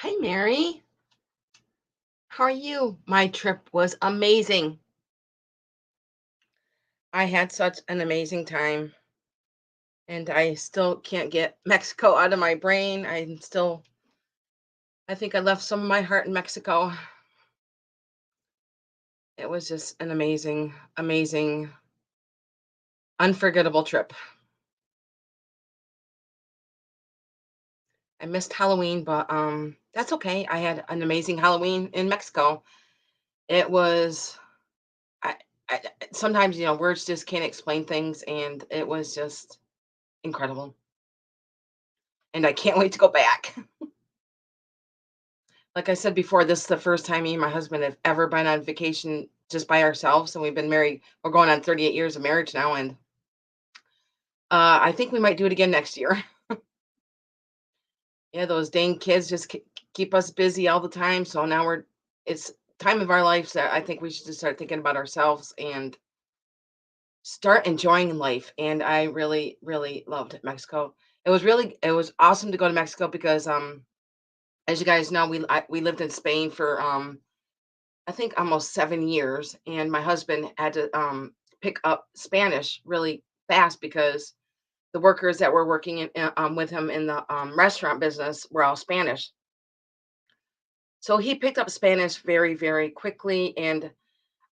Hi, Mary. How are you? My trip was amazing. I had such an amazing time, and I still can't get Mexico out of my brain. I think I left some of my heart in Mexico. It was just an amazing, amazing, unforgettable trip. I missed Halloween, but that's okay. I had an amazing Halloween in Mexico. It was, I, sometimes, words just can't explain things, and it was just incredible. And I can't wait to go back. Like I said before, this is the first time me and my husband have ever been on vacation just by ourselves, and we've been married. We're going on 38 years of marriage now, and I think we might do it again next year. Yeah, those dang kids just keep us busy all the time. So now it's time of our lives that I think we should just start thinking about ourselves and start enjoying life. And I really, really loved Mexico. It was awesome to go to Mexico because, as you guys know, we lived in Spain for I think almost 7 years, and my husband had to, pick up Spanish really fast because the workers that were working with him in the, restaurant business were all Spanish. So he picked up Spanish very, very quickly, and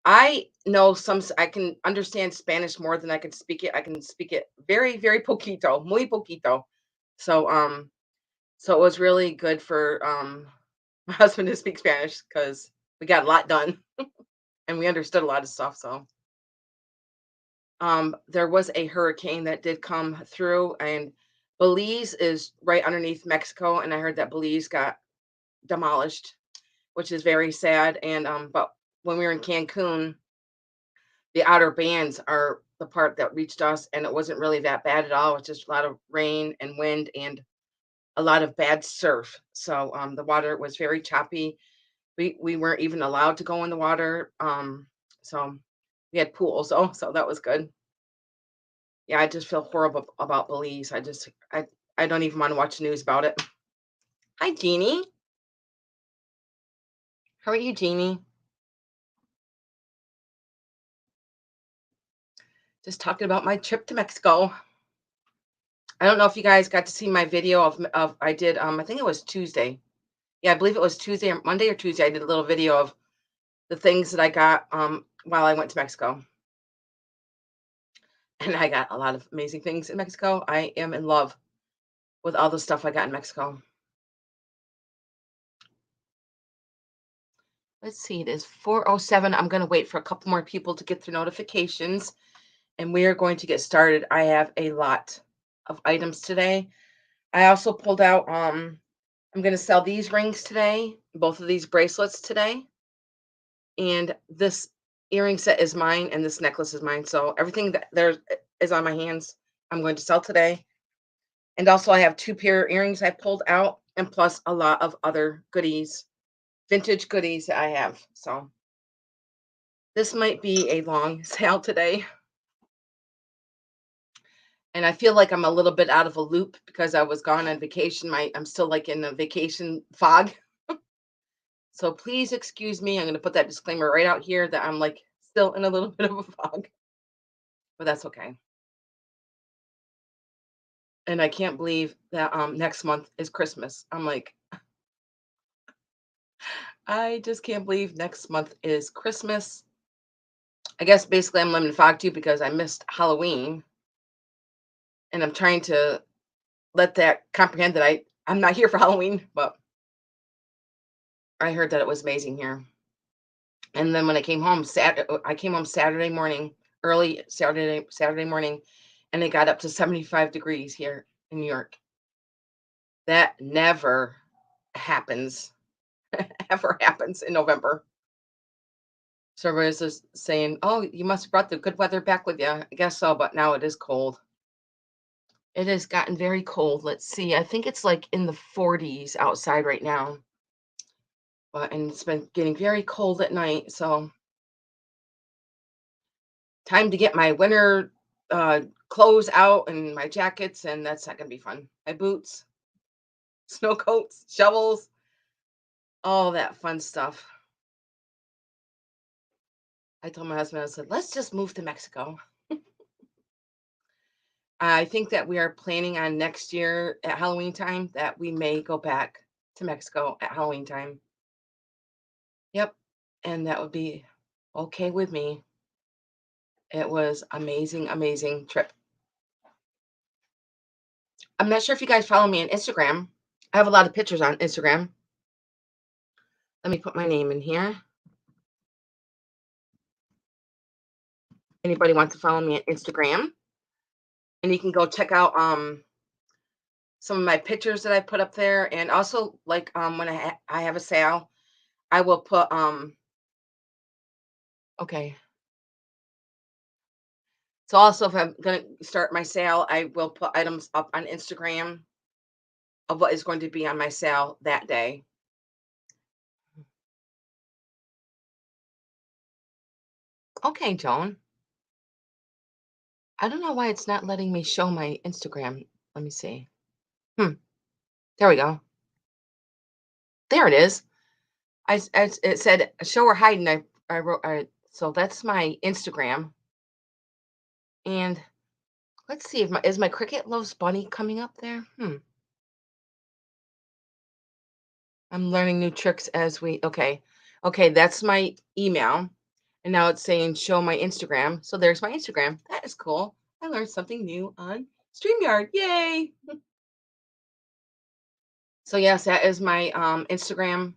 I know I can understand Spanish more than I can speak it. I can speak it very, very poquito, muy poquito. So, so it was really good for, my husband to speak Spanish because we got a lot done and we understood a lot of stuff, so there was a hurricane that did come through, and Belize is right underneath Mexico, and I heard that Belize got demolished, which is very sad. And but when we were in Cancun, the outer bands are the part that reached us, and it wasn't really that bad at all. It was just a lot of rain and wind and a lot of bad surf. So the water was very choppy. We weren't even allowed to go in the water. So we had pools, so that was good. Yeah, I just feel horrible about Belize. I don't even wanna watch the news about it. Hi, Jeannie. How are you, Jeannie? Just talking about my trip to Mexico. I don't know if you guys got to see my video of I did, I think it was Tuesday. Yeah, I believe it was Tuesday or Monday or Tuesday. I did a little video of the things that I got, while I went to Mexico, and I got a lot of amazing things in Mexico. I am in love with all the stuff I got in Mexico. Let's see, it is 4:07. I'm gonna wait for a couple more people to get their notifications, and we are going to get started. I have a lot of items today. I also pulled out I'm going to sell these rings today, both of these bracelets today, and this earring set is mine and this necklace is mine. So everything that there is on my hands, I'm going to sell today. And also I have two pair of earrings I pulled out and plus a lot of other goodies, vintage goodies that I have. So this might be a long sale today. And I feel like I'm a little bit out of a loop because I was gone on vacation. I'm still like in the vacation fog. So please excuse me. I'm going to put that disclaimer right out here that I'm like still in a little bit of a fog, but that's okay. And I can't believe that next month is Christmas. I'm like, I just can't believe next month is Christmas. I guess basically I'm living in fog too because I missed Halloween and I'm trying to let that comprehend that I'm not here for Halloween, but I heard that it was amazing here. And then when I came home Saturday morning, early Saturday morning, and it got up to 75 degrees here in New York. That never happens, ever happens in November. So everybody's just saying, "Oh, you must have brought the good weather back with you." I guess so, but now it is cold. It has gotten very cold. Let's see. I think it's like in the 40s outside right now, but and it's been getting very cold at night. So time to get my winter clothes out and my jackets, and that's not gonna be fun. My boots, snow coats, shovels. all that fun stuff. I told my husband, I said, let's just move to Mexico. I think that we are planning on next year at Halloween time that we may go back to Mexico at Halloween time. Yep. And that would be okay with me. It was amazing, amazing trip. I'm not sure if you guys follow me on Instagram. I have a lot of pictures on Instagram. Let me put my name in here. Anybody wants to follow me on Instagram, and you can go check out some of my pictures that I put up there, and also like when I have a sale, I will put okay. So also if I'm gonna start my sale, I will put items up on Instagram of what is going to be on my sale that day. Okay, Joan. I don't know why it's not letting me show my Instagram. Let me see. Hmm. There we go. There it is. It said show or hide, and I wrote so that's my Instagram. And let's see if my is my Cricket Loves Bunny coming up there. I'm learning new tricks as we okay. Okay, that's my email. And now it's saying show my Instagram. So there's my Instagram. That is cool. I learned something new on StreamYard. Yay! So yes, that is my Instagram.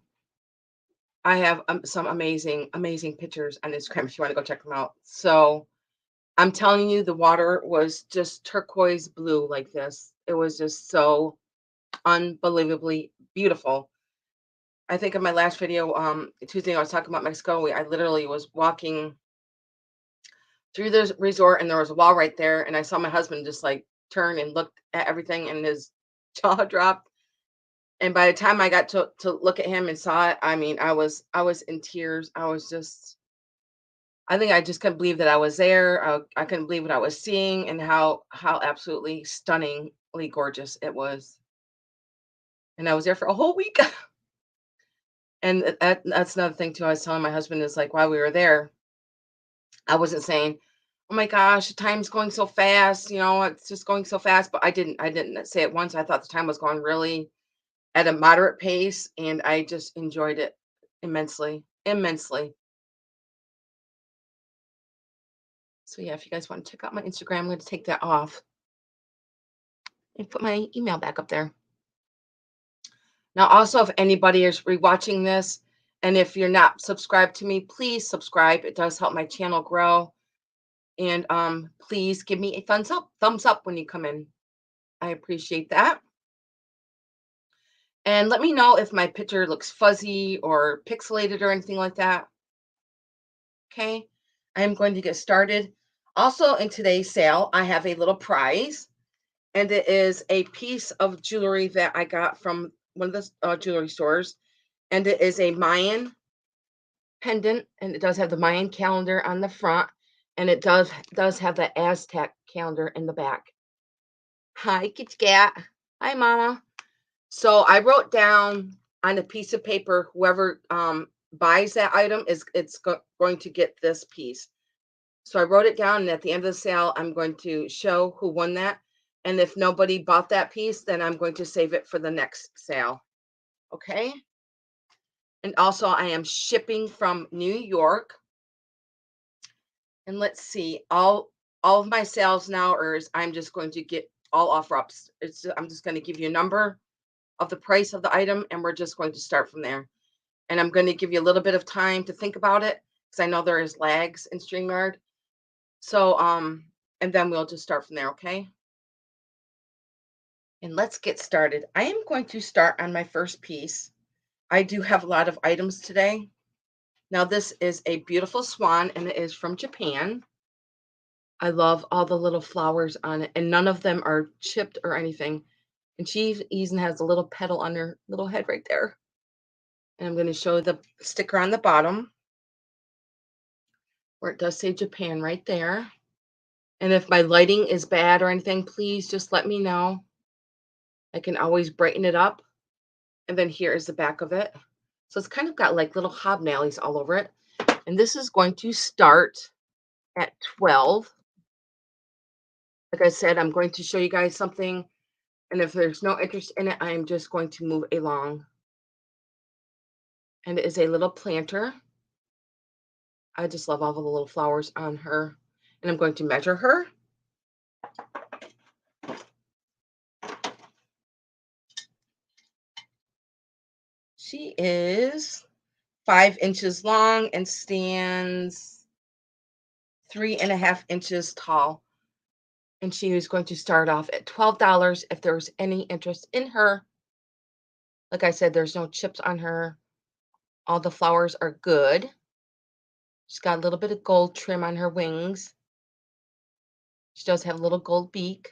I have some amazing, amazing pictures on Instagram if you want to go check them out. So I'm telling you, the water was just turquoise blue like this. It was just so unbelievably beautiful. I think in my last video, Tuesday, I was talking about Mexico. I literally was walking through the resort and there was a wall right there. And I saw my husband just like turn and look at everything and his jaw dropped. And by the time I got to look at him and saw it, I mean, I was in tears. I was just I think I just couldn't believe that I was there. I couldn't believe what I was seeing and how absolutely stunningly gorgeous it was. And I was there for a whole week. And that's another thing too. I was telling my husband is like while we were there, I wasn't saying, "Oh my gosh, time's going so fast." It's just going so fast. But I didn't say it once. I thought the time was going really at a moderate pace, and I just enjoyed it immensely, immensely. So yeah, if you guys want to check out my Instagram, I'm going to take that off and put my email back up there. Now, also, if anybody is rewatching this, and if you're not subscribed to me, please subscribe. It does help my channel grow. And please give me a thumbs up when you come in. I appreciate that. And let me know if my picture looks fuzzy or pixelated or anything like that. Okay. I am going to get started. Also, in today's sale, I have a little prize, and it is a piece of jewelry that I got from one of the jewelry stores. And it is a Mayan pendant, and it does have the Mayan calendar on the front, and it does have the Aztec calendar in the back. Hi, Kitty Cat. Hi, Mama. So I wrote down on a piece of paper, whoever buys that item going to get this piece. So I wrote it down, and at the end of the sale, I'm going to show who won that. And if nobody bought that piece, then I'm going to save it for the next sale. Okay. And also, I am shipping from New York. And let's see, all of my sales now I'm just going to get all offer ups. I'm just going to give you a number of the price of the item, and we're just going to start from there. And I'm going to give you a little bit of time to think about it because I know there is lags in StreamYard. So and then we'll just start from there, okay? And let's get started. I am going to start on my first piece. I do have a lot of items today. Now this is a beautiful swan, and it is from Japan. I love all the little flowers on it, and none of them are chipped or anything. And she even has a little petal on her little head right there. And I'm going to show the sticker on the bottom where it does say Japan right there. And if my lighting is bad or anything, please just let me know. I can always brighten it up. And then here is the back of it. So it's kind of got like little hobnails all over it. And this is going to start at 12. Like I said, I'm going to show you guys something. And if there's no interest in it, I'm just going to move along. And it is a little planter. I just love all the little flowers on her. And I'm going to measure her. She is 5 inches long and stands 3.5 inches tall. And she is going to start off at $12 if there's any interest in her. Like I said, there's no chips on her. All the flowers are good. She's got a little bit of gold trim on her wings. She does have a little gold beak.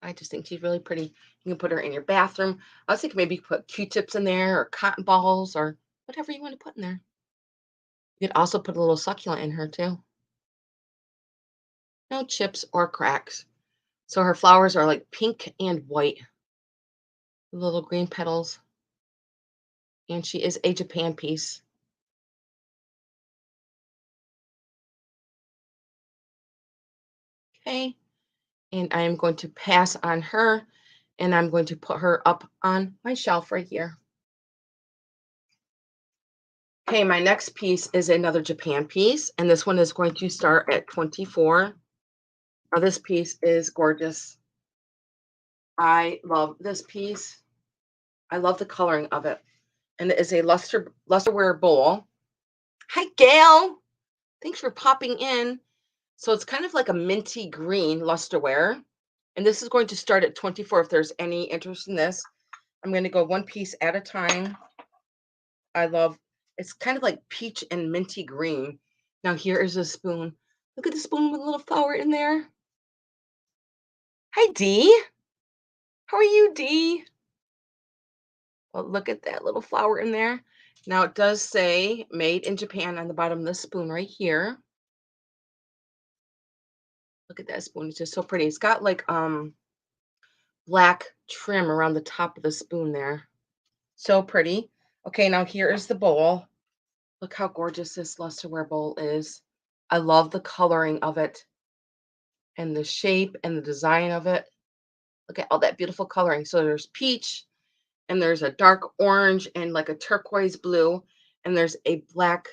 I just think she's really pretty. You can put her in your bathroom. I was thinking maybe you put Q-tips in there or cotton balls or whatever you want to put in there. You could also put a little succulent in her too. No chips or cracks. So her flowers are like pink and white, little green petals. And she is a Japan piece. Okay. And I am going to pass on her and I'm going to put her up on my shelf right here. Okay, my next piece is another Japan piece, and this one is going to start at 24. Now, this piece is gorgeous. I love this piece. I love the coloring of it. And it is a lusterware bowl. Hi, Gail. Thanks for popping in. So it's kind of like a minty green lusterware. And this is going to start at 24 if there's any interest in this. I'm going to go one piece at a time. I love it's kind of like peach and minty green. Now here is a spoon. Look at the spoon with a little flower in there. Hi Dee. How are you, Dee? Well, look at that little flower in there. Now it does say made in Japan on the bottom of the spoon right here. Look at that spoon. It's just so pretty. It's got like black trim around the top of the spoon there. So pretty. Okay, now here is the bowl. Look how gorgeous this lusterware bowl is. I love the coloring of it and the shape and the design of it. Look at all that beautiful coloring. So there's peach and there's a dark orange and like a turquoise blue and there's a black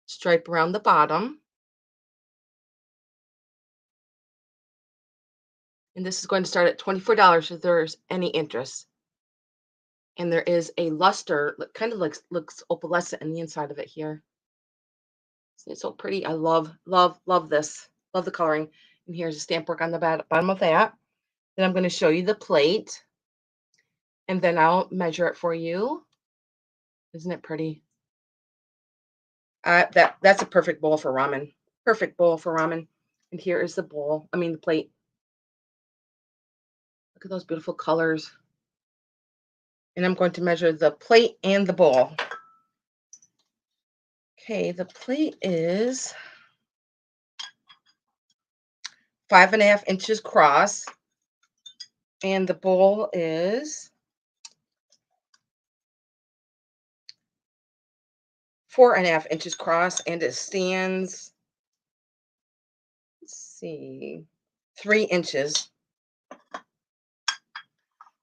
stripe around the bottom. And this is going to start at $24 if there's any interest. And there is a luster, kind of looks opalescent in the inside of it here. It's so pretty. I love, love, love this. Love the coloring. And here's a stamp work on the bottom of that. Then I'm going to show you the plate. And then I'll measure it for you. Isn't it pretty? That's a perfect bowl for ramen. Perfect bowl for ramen. And here is the bowl. I mean the plate. Look at those beautiful colors. And I'm going to measure the plate and the bowl. Okay, the plate is 5.5 inches cross. And the bowl is 4.5 inches cross. And it stands, let's see, 3 inches.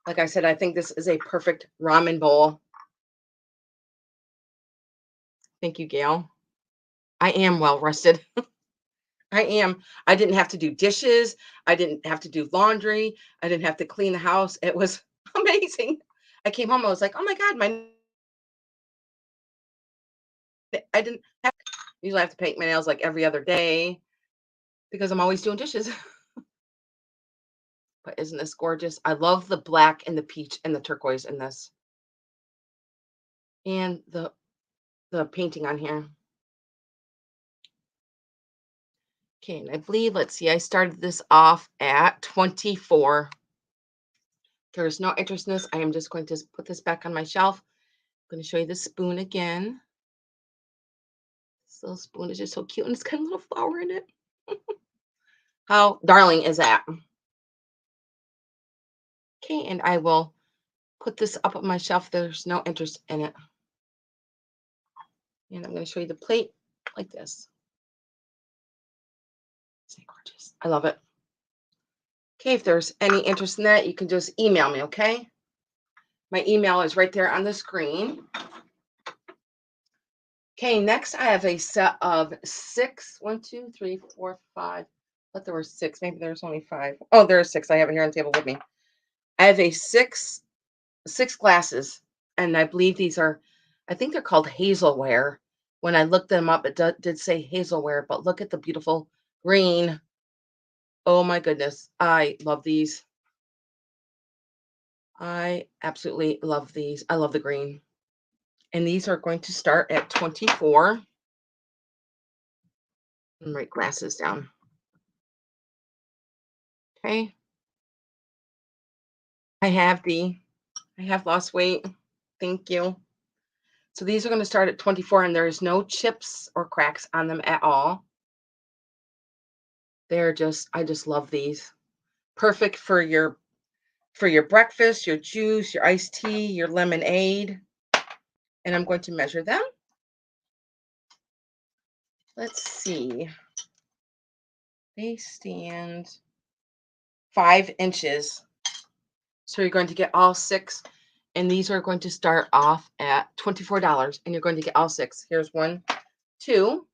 Like I said, I think this is a perfect ramen bowl. Thank you, Gail. I am well rested. I am. I didn't have to do dishes. I didn't have to do laundry. I didn't have to clean the house. It was amazing. I came home. I was like, oh my God, I didn't have, usually I have to paint my nails like every other day because I'm always doing dishes. But isn't this gorgeous? I love the black and the peach and the turquoise in this. And the painting on here. Okay, and I believe, let's see, I started this off at 24. There's no interest in this. I am just going to put this back on my shelf. I'm going to show you the spoon again. This little spoon is just so cute, and it's got a little flower in it. How darling is that? Okay, and I will put this up on my shelf. There's no interest in it. And I'm going to show you the plate like this. Isn't it gorgeous? I love it. Okay, if there's any interest in that, you can just email me, okay? My email is right there on the screen. Okay, next I have a set of six. One, two, three, four, five. But there were six. Maybe there's only five. Oh, there are six. I have it here on the table with me. I have a six glasses, and I believe these are, I think they're called hazelware. When I looked them up, it did say hazelware, but look at the beautiful green. Oh my goodness. I love these. I absolutely love these. I love the green. And these are going to start at 24. And write glasses down. Okay. I have the I have lost weight. Thank you. So these are going to start at 24 and there's no chips or cracks on them at all. They're just I just love these. Perfect for your breakfast, your juice, your iced tea, your lemonade. And I'm going to measure them. Let's see. They stand 5 inches. So you're going to get all six. And these are going to start off at $24. And you're going to get all six. Here's one, two.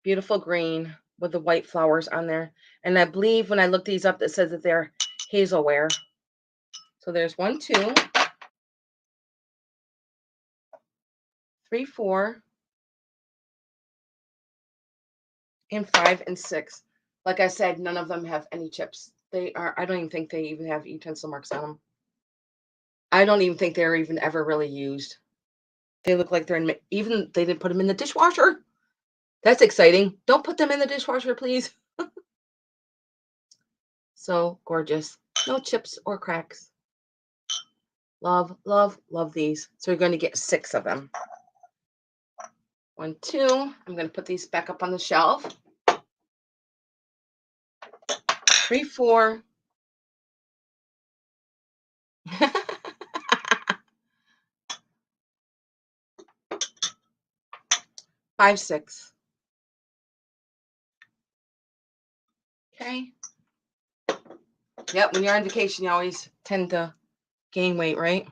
Beautiful green with the white flowers on there. And I believe when I looked these up, it says that they're hazelware. So there's one, two, three, four, and five, and six. Like I said, none of them have any chips. I don't even think they even have utensil marks on them. I don't even think they're even ever really used. They look like they're even they didn't put them in the dishwasher. That's exciting. Don't put them in the dishwasher, please. So gorgeous. No chips or cracks. Love, love, love these. So you're going to get six of them. One, two. I'm going to put these back up on the shelf. Three, four. 5, 6. Okay. Yep. When you're on vacation, you always tend to gain weight, right?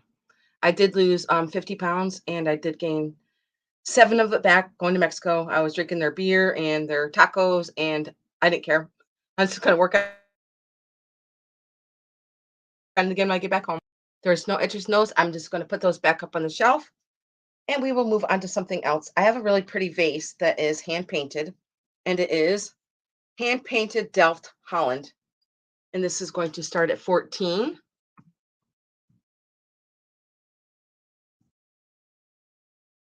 I did lose 50 pounds and I did gain 7 of it back going to Mexico. I was drinking their beer and their tacos and I didn't care. I was just going to work out and again when I get back home. There's no interest in those. I'm just going to put those back up on the shelf and we will move on to something else. I have a really pretty vase that is hand painted and it is hand painted Delft Holland. And this is going to start at 14.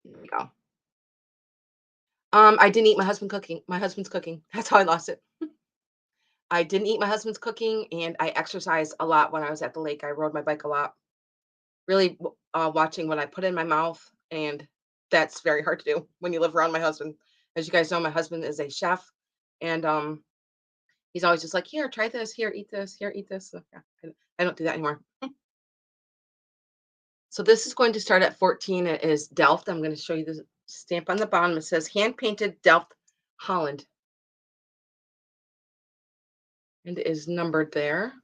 There we go. I didn't eat my husband's cooking. That's how I lost it. I didn't eat my husband's cooking and I exercised a lot when I was at the lake. I rode my bike a lot. Really watching what I put in my mouth and that's very hard to do when you live around my husband. As you guys know, my husband is a chef and he's always just like, "Here, try this. Here, eat this. Here, eat this." So, yeah, I don't do that anymore. So this is going to start at 14. It is Delft. I'm going to show you the stamp on the bottom. It says hand painted Delft Holland. And it is numbered there.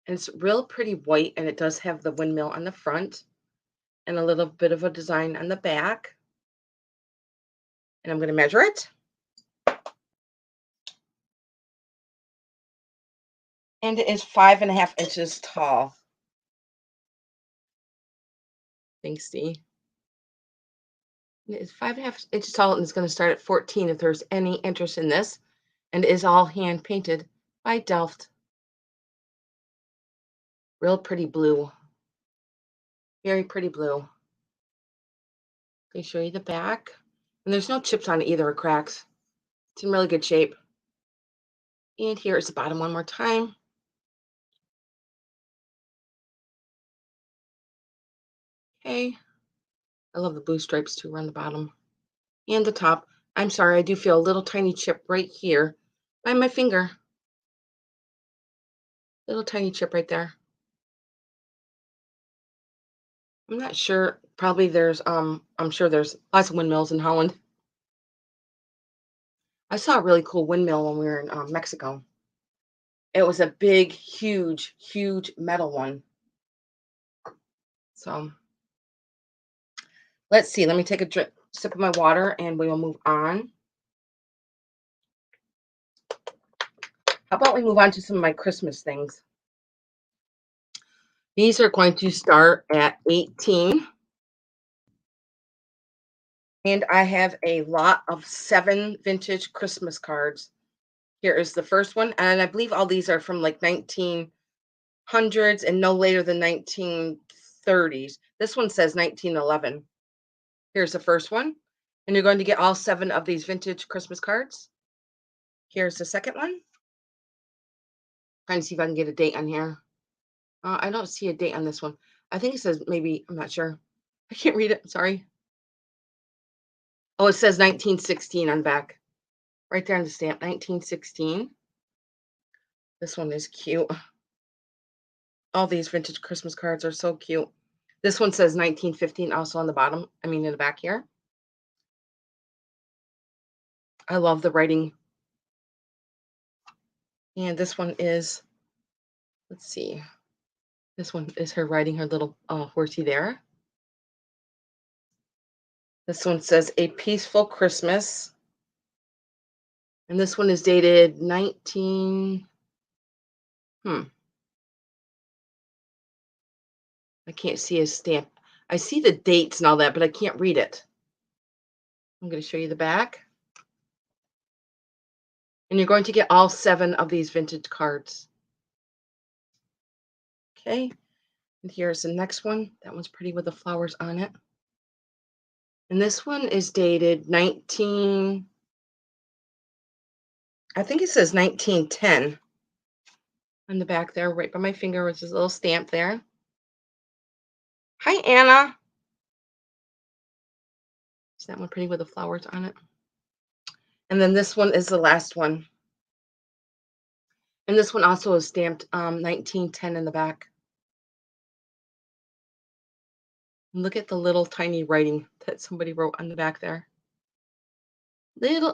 And it's real pretty white and it does have the windmill on the front and a little bit of a design on the back. And I'm going to measure it. And it is 5.5 inches tall. Thanks, Dee. It is 5.5 inches tall and it's going to start at 14 if there's any interest in this. And it is all hand painted by Delft. Real pretty blue. Very pretty blue. Let me show you the back. And there's no chips on it either or cracks. It's in really good shape. And here is the bottom one more time. Okay. I love the blue stripes too around the bottom. And the top. I'm sorry, I do feel a little tiny chip right here by my finger. Little tiny chip right there. I'm not sure. Probably I'm sure there's lots of windmills in Holland. I saw a really cool windmill when we were in Mexico. It was a big, huge, huge metal one. So let's see. Let me take a sip of my water and we will move on. How about we move on to some of my Christmas things? These are going to start at 18. And I have a lot of 7 vintage Christmas cards. Here is the first one. And I believe all these are from like 1900s and no later than 1930s. This one says 1911. Here's the first one. And you're going to get all 7 of these vintage Christmas cards. Here's the second one. Trying to see if I can get a date on here. I don't see a date on this one. I think it says maybe, I'm not sure. I can't read it. Sorry. Oh, it says 1916 on back. Right there on the stamp, 1916. This one is cute. All these vintage Christmas cards are so cute. This one says 1915 also on the bottom. I mean, in the back here. I love the writing. And this one is, let's see. This one is her writing her little horsey there. This one says A Peaceful Christmas. And this one is dated 19. I can't see his stamp. I see the dates and all that, but I can't read it. I'm going to show you the back. And you're going to get all 7 of these vintage cards. Okay. And here's the next one. That one's pretty with the flowers on it. And this one is dated 19, I think it says 1910 on the back there, right by my finger with this little stamp there. Hi, Anna. Is that one pretty with the flowers on it? And then this one is the last one. And this one also is stamped 1910 in the back. And look at the little tiny writing that somebody wrote on the back there.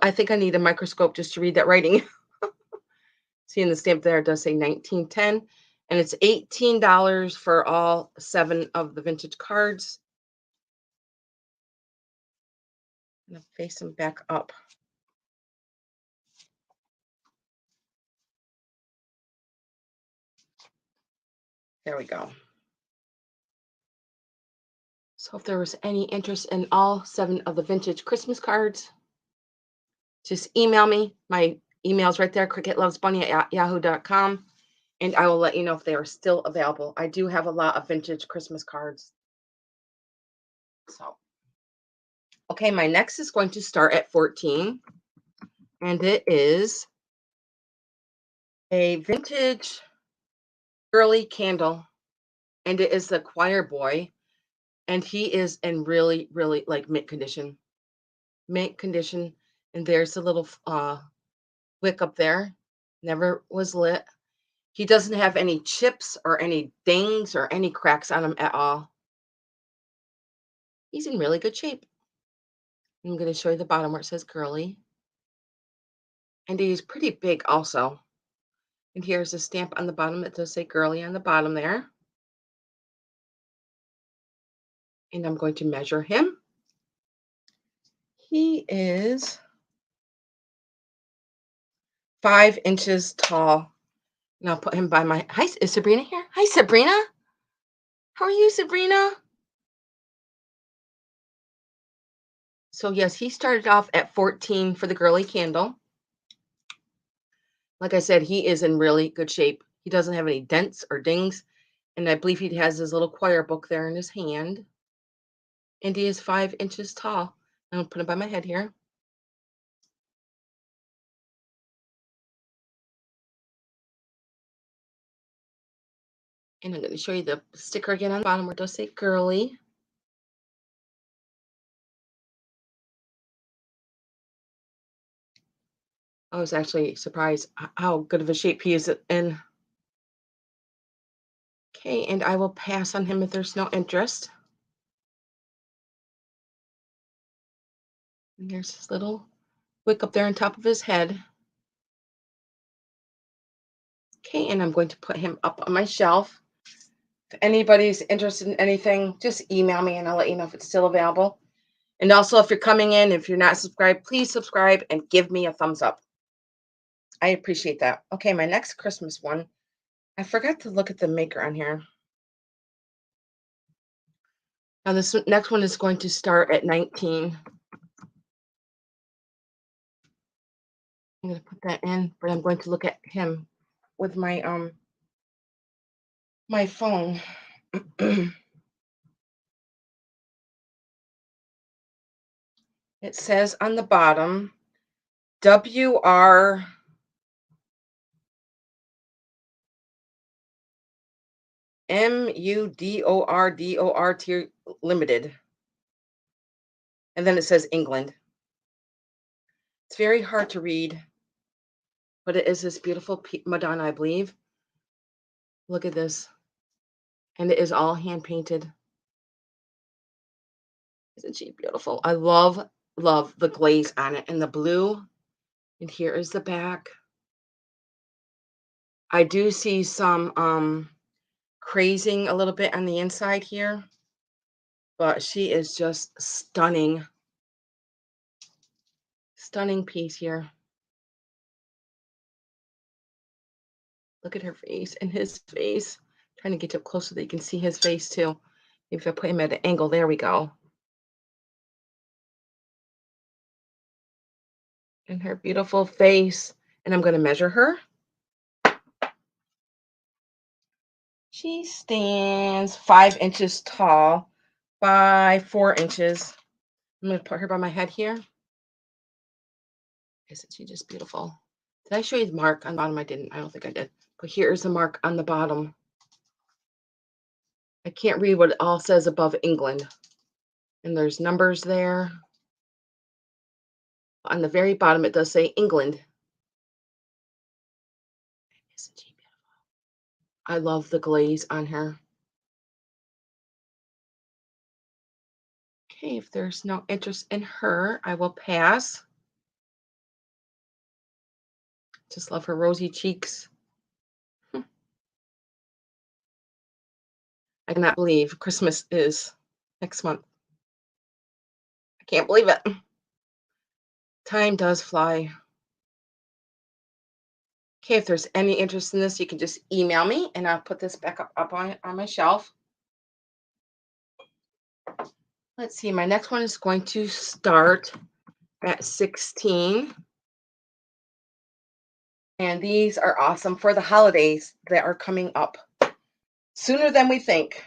I think I need a microscope just to read that writing. See, in the stamp there, it does say 1910. And it's $18 for all 7 of the vintage cards. I'm going to face them back up. There we go. So if there was any interest in all 7 of the vintage Christmas cards, just email me. My email's right there, cricketlovesbunny@yahoo.com, and I will let you know if they are still available. I do have a lot of vintage Christmas cards. So, okay, my next is going to start at 14, and it is a vintage girly candle, and it is the choir boy, and he is in really, really like mint condition, and there's a little wick up there, never was lit. He doesn't have any chips or any dings or any cracks on him at all. He's in really good shape. I'm going to show you the bottom where it says girly. And he's pretty big also. And here's a stamp on the bottom that does say girly on the bottom there. And I'm going to measure him. He is 5 inches tall. And I'll put him by my. Hi, is Sabrina here? Hi, Sabrina. How are you, Sabrina? So, yes, he started off at 14 for the girly candle. Like I said, he is in really good shape. He doesn't have any dents or dings. And I believe he has his little choir book there in his hand. And he is 5 inches tall. I'm going to put him by my head here. And I'm going to show you the sticker again on the bottom where it does say girly. I was actually surprised how good of a shape he is in. Okay, and I will pass on him if there's no interest. And there's his little wick up there on top of his head. Okay, and I'm going to put him up on my shelf. If anybody's interested in anything, just email me and I'll let you know if it's still available. And also, if you're coming in, if you're not subscribed, please subscribe and give me a thumbs up. I appreciate that. Okay, my next Christmas one. I forgot to look at the maker on here. Now, this next one is going to start at 19. I'm going to put that in, but I'm going to look at him with my phone. It says on the bottom, WR MUDORDORT Limited. And then it says England. It's very hard to read, but it is this beautiful Madonna, I believe. Look at this. And it is all hand painted. Isn't she beautiful? I love, love the glaze on it and the blue. And here is the back. I do see some crazing a little bit on the inside here, but she is just stunning. Stunning piece here. Look at her face and his face. Trying to get you up close so that you can see his face too. If I put him at an angle, there we go. And her beautiful face. And I'm going to measure her. She stands 5 inches tall by 4 inches. I'm going to put her by my head here. Isn't she just beautiful? Did I show you the mark on the bottom? I didn't. I don't think I did. But here's the mark on the bottom. I can't read what it all says above England. And there's numbers there. On the very bottom, it does say England. Isn't she beautiful? I love the glaze on her. Okay, if there's no interest in her, I will pass. Just love her rosy cheeks. I cannot believe Christmas is next month. I can't believe it. Time does fly. Okay, if there's any interest in this, you can just email me and I'll put this back up on my shelf. Let's see, my next one is going to start at 16. And these are awesome for the holidays that are coming up sooner than we think.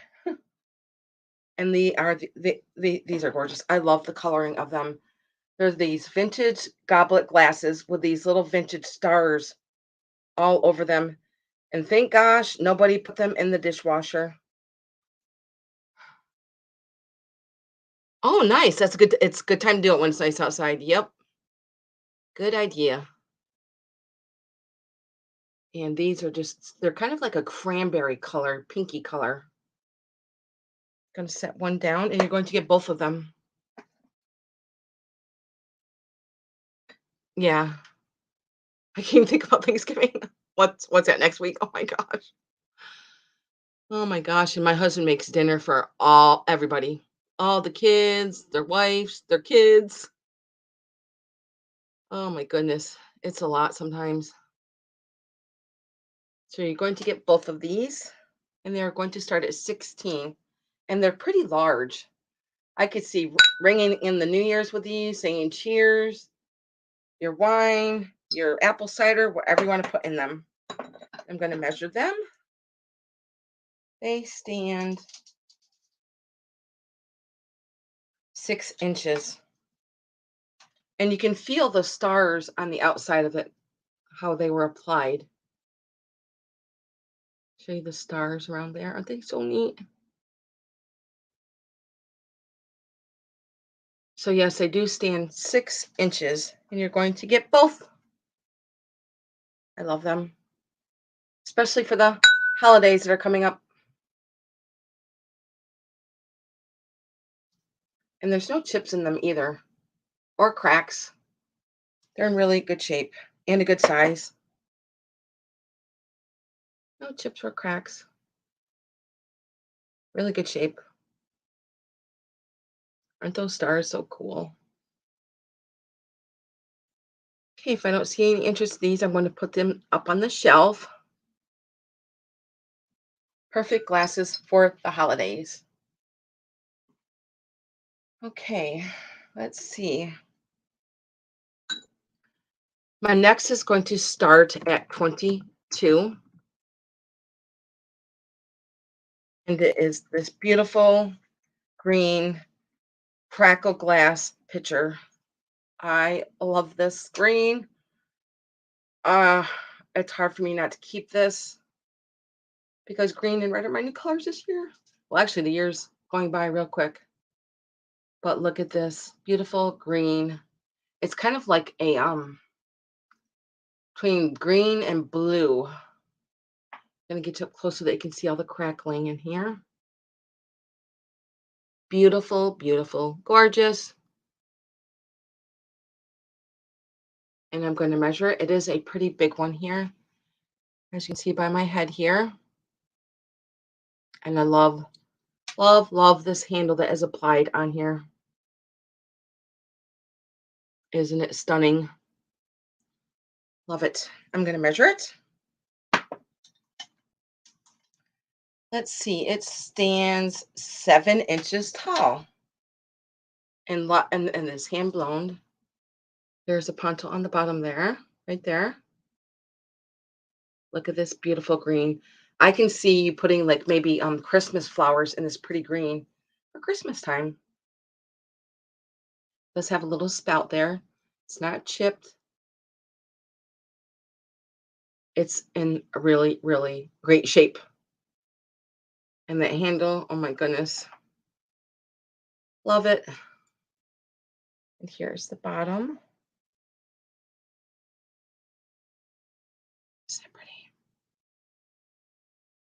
And these are gorgeous. I love the coloring of them. There's these vintage goblet glasses with these little vintage stars all over them. And thank gosh nobody put them in the dishwasher. Oh, nice. That's good. It's a good time to do it when it's nice outside. Yep. Good idea. And these are they're kind of like a cranberry color, pinky color. Going to set one down and you're going to get both of them. Yeah. I can't even think about Thanksgiving. What's that next week? Oh my gosh. Oh my gosh. And my husband makes dinner for everybody. All the kids, their wives, their kids. Oh my goodness. It's a lot sometimes. So you're going to get both of these, and they're going to start at 16, and they're pretty large. I could see ringing in the New Year's with these, saying cheers, your wine, your apple cider, whatever you want to put in them. I'm going to measure them. They stand 6 inches. And you can feel the stars on the outside of it, how they were applied. Show you the stars around there. Aren't they so neat? So yes, they do stand 6 inches, and you're going to get both. I love them, especially for the holidays that are coming up. And there's no chips in them either, or cracks. They're in really good shape and a good size. No chips or cracks. Really good shape. Aren't those stars so cool? Okay, if I don't see any interest in these, I'm going to put them up on the shelf. Perfect glasses for the holidays. Okay, let's see. My next is going to start at 22, and it is this beautiful green crackle glass pitcher. I love this green. Uh, it's hard for me not to keep this because green and red are my new colors this year. Well, actually, the year's going by real quick. But look at this beautiful green. It's kind of like a between green and blue. Gonna get you up close so that you can see all the crackling in here. Beautiful, beautiful, gorgeous. And I'm going to measure it. It is a pretty big one here, as you can see by my head here. And I love, love, love this handle that is applied on here. Isn't it stunning? Love it. I'm going to measure it. Let's see. It stands 7 inches tall. And it's hand blown. There's a poncho on the bottom there, right there. Look at this beautiful green. I can see you putting like maybe Christmas flowers in this pretty green for Christmas time. Does have a little spout there. It's not chipped. It's in a really, really great shape. And the handle, oh my goodness. Love it. And here's the bottom. Isn't it pretty?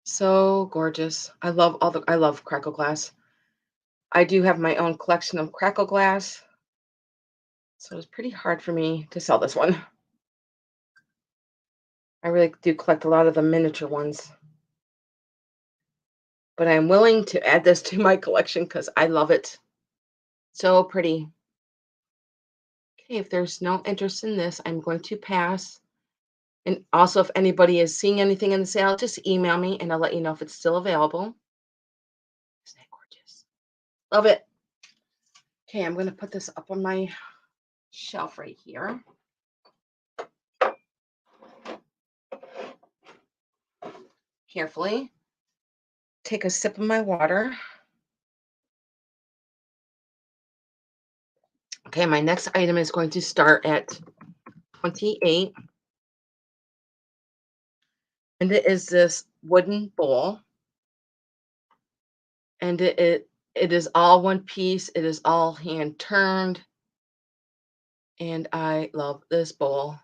So gorgeous. I love crackle glass. I do have my own collection of crackle glass. So it's pretty hard for me to sell this one. I really do collect a lot of the miniature ones. But I'm willing to add this to my collection because I love it. So pretty. Okay, if there's no interest in this, I'm going to pass. And also, if anybody is seeing anything in the sale, just email me and I'll let you know if it's still available. Isn't that gorgeous? Love it. Okay, I'm going to put this up on my shelf right here. Carefully. Take a sip of my water. Okay, my next item is going to start at 28. And it is this wooden bowl. And it is all one piece. It is all hand turned. And I love this bowl.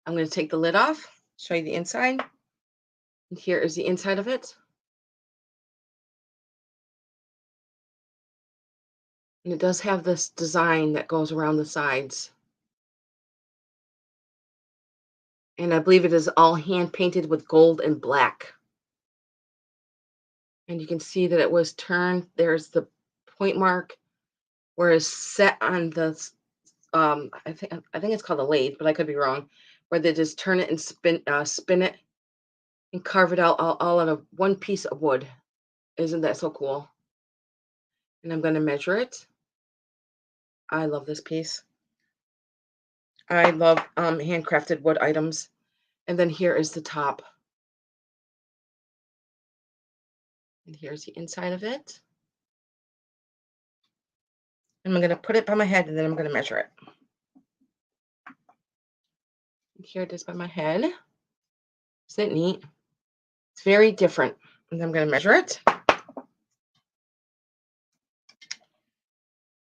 I'm going to take the lid off, show you the inside. And here is the inside of it. And it does have this design that goes around the sides. And I believe it is all hand painted with gold and black. And you can see that it was turned. There's the point mark where it's set on the I think it's called a lathe, but I could be wrong. Where they just turn it and spin it and carve it out all out of one piece of wood. Isn't that so cool? And I'm going to measure it. I love this piece. I love handcrafted wood items. And then here is the top. And here's the inside of it. And I'm going to put it by my head and then I'm going to measure it. And here it is by my head. Isn't it neat? It's very different. And I'm going to measure it.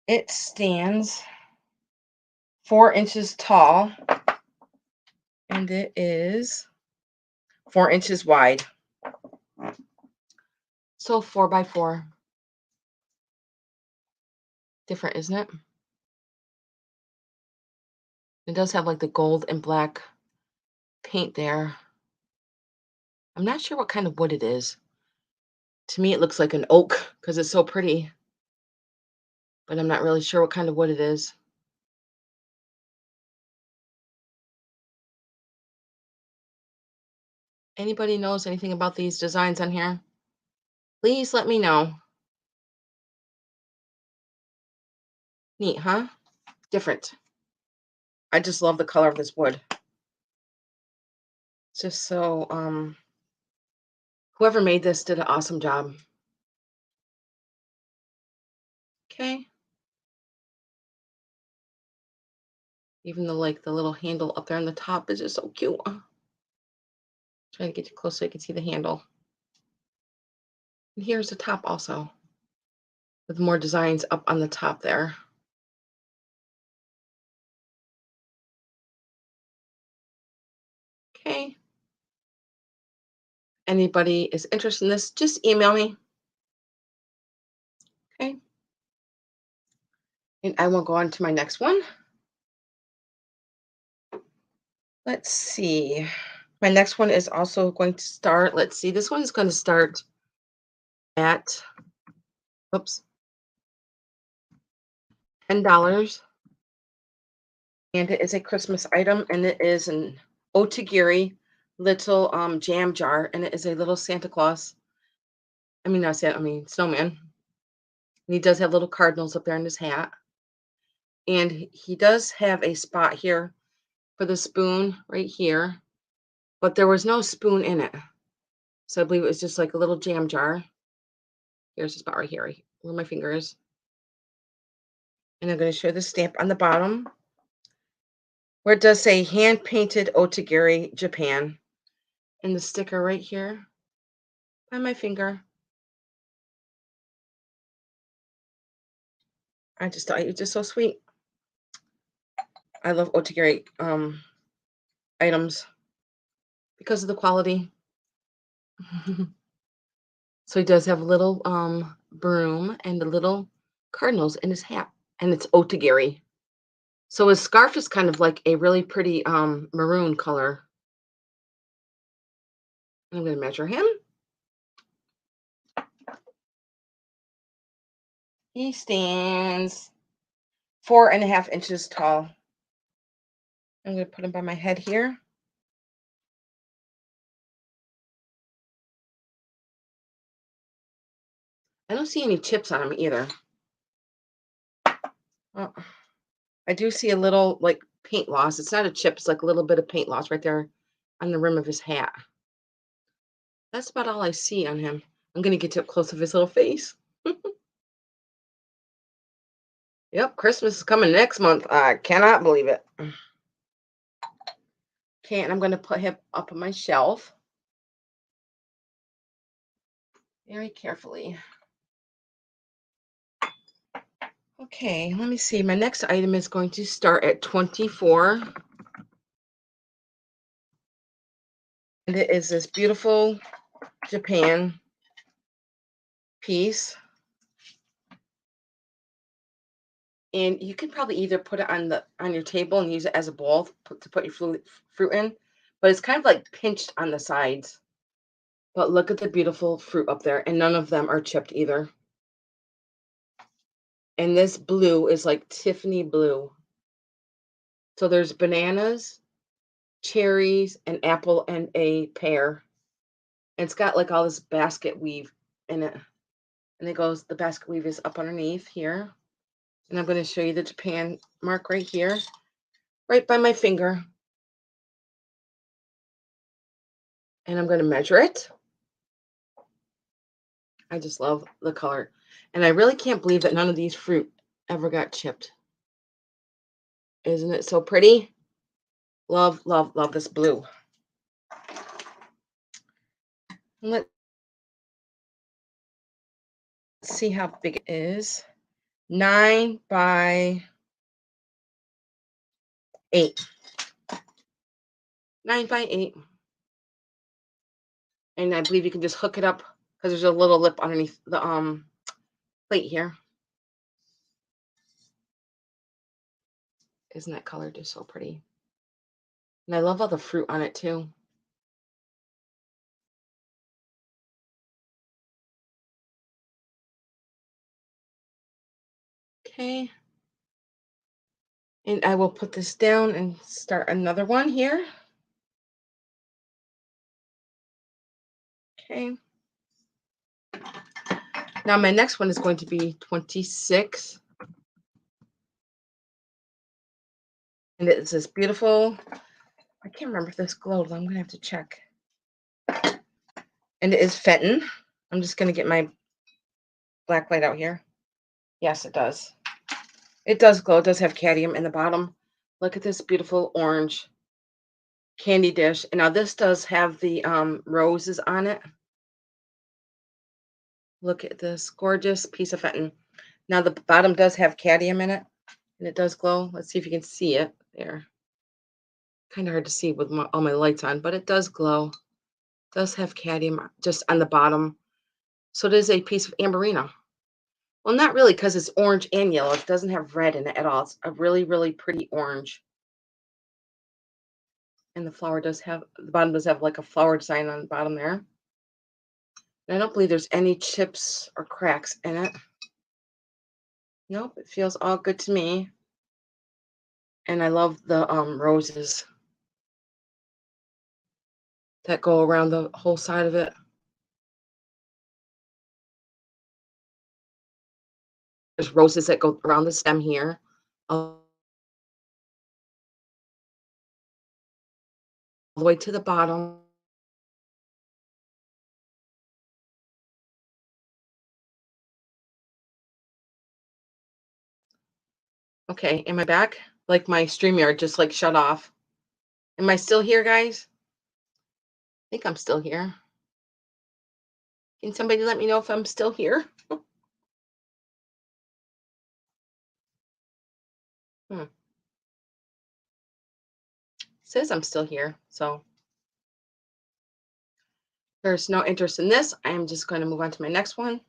It stands 4 inches tall. And it is 4 inches wide. So 4 by 4. Different, isn't it? It does have like the gold and black paint there. I'm not sure what kind of wood it is. To me, it looks like an oak because it's so pretty, but I'm not really sure what kind of wood it is. Anybody knows anything about these designs on here? Please let me know. Neat, huh? Different. I just love the color of this wood. Just so, whoever made this did an awesome job. Okay. Even the like the little handle up there on the top is just so cute. Trying to get you close so you can see the handle. And here's the top also, with more designs up on the top there. Okay. Anybody is interested in this, just email me. Okay. And I will go on to my next one. Let's see. My next one is also going to start. Let's see. This one is going to start at, oops, $10. And it is a Christmas item. And it is an Otagiri little jam jar. And it is a little Santa Claus. I mean, not Santa, I mean, snowman. And he does have little cardinals up there in his hat. And he does have a spot here for the spoon right here. But there was no spoon in it. So I believe it was just like a little jam jar. Here's the spot right here, where my finger is. And I'm going to show the stamp on the bottom, where it does say hand painted Otagiri, Japan. And the sticker right here by my finger. I just thought it was just so sweet. I love Otagiri items because of the quality. So he does have a little broom and the little cardinals in his hat, and it's Otagiri. So his scarf is kind of like a really pretty maroon color. I'm going to measure him. He stands 4.5 inches tall. I'm going to put him by my head here. I don't see any chips on him either. Oh, I do see a little like paint loss. It's not a chip, it's like a little bit of paint loss right there on the rim of his hat. That's about all I see on him. I'm going to get up close of his little face. Yep, Christmas is coming next month. I cannot believe it. Okay, and I'm going to put him up on my shelf very carefully. Okay, let me see. My next item is going to start at 24. And it is this beautiful Japan piece. And you can probably either put it on your table and use it as a bowl to put your fruit in, but it's kind of like pinched on the sides. But look at the beautiful fruit up there, and none of them are chipped either. And this blue is like Tiffany blue. So there's bananas, cherries, an apple, and a pear. And it's got like all this basket weave in it. And the basket weave is up underneath here. And I'm going to show you the Japan mark right here, right by my finger. And I'm going to measure it. I just love the color. And I really can't believe that none of these fruit ever got chipped. Isn't it so pretty? Love, love, love this blue. Let's see how big it is. 9 by 8. 9 by 8. And I believe you can just hook it up because there's a little lip underneath the plate here. Isn't that color just so pretty? And I love all the fruit on it too. Okay. And I will put this down and start another one here. Okay. Now my next one is going to be 26. And it's this beautiful, I can't remember if this glowed. I'm going to have to check. And it is Fenton. I'm just going to get my black light out here. Yes, it does. It does glow. It does have cadmium in the bottom. Look at this beautiful orange candy dish. And now this does have the roses on it. Look at this gorgeous piece of Fenton. Now the bottom does have cadmium in it, and it does glow. Let's see if you can see it there. Kind of hard to see with all my lights on, but it does glow. It does have cadmium just on the bottom. So it is a piece of amberina. Well, not really, because it's orange and yellow. It doesn't have red in it at all. It's a really, really pretty orange. And the flower does have, the bottom does have like a flower design on the bottom there. And I don't believe there's any chips or cracks in it. Nope, it feels all good to me. And I love the roses that go around the whole side of it. There's roses that go around the stem here, all the way to the bottom. Okay, am I back? Like my StreamYard just like shut off. Am I still here, guys? I think I'm still here. Can somebody let me know if I'm still here? Hmm. Says I'm still here, so there's no interest in this. I am just going to move on to my next one.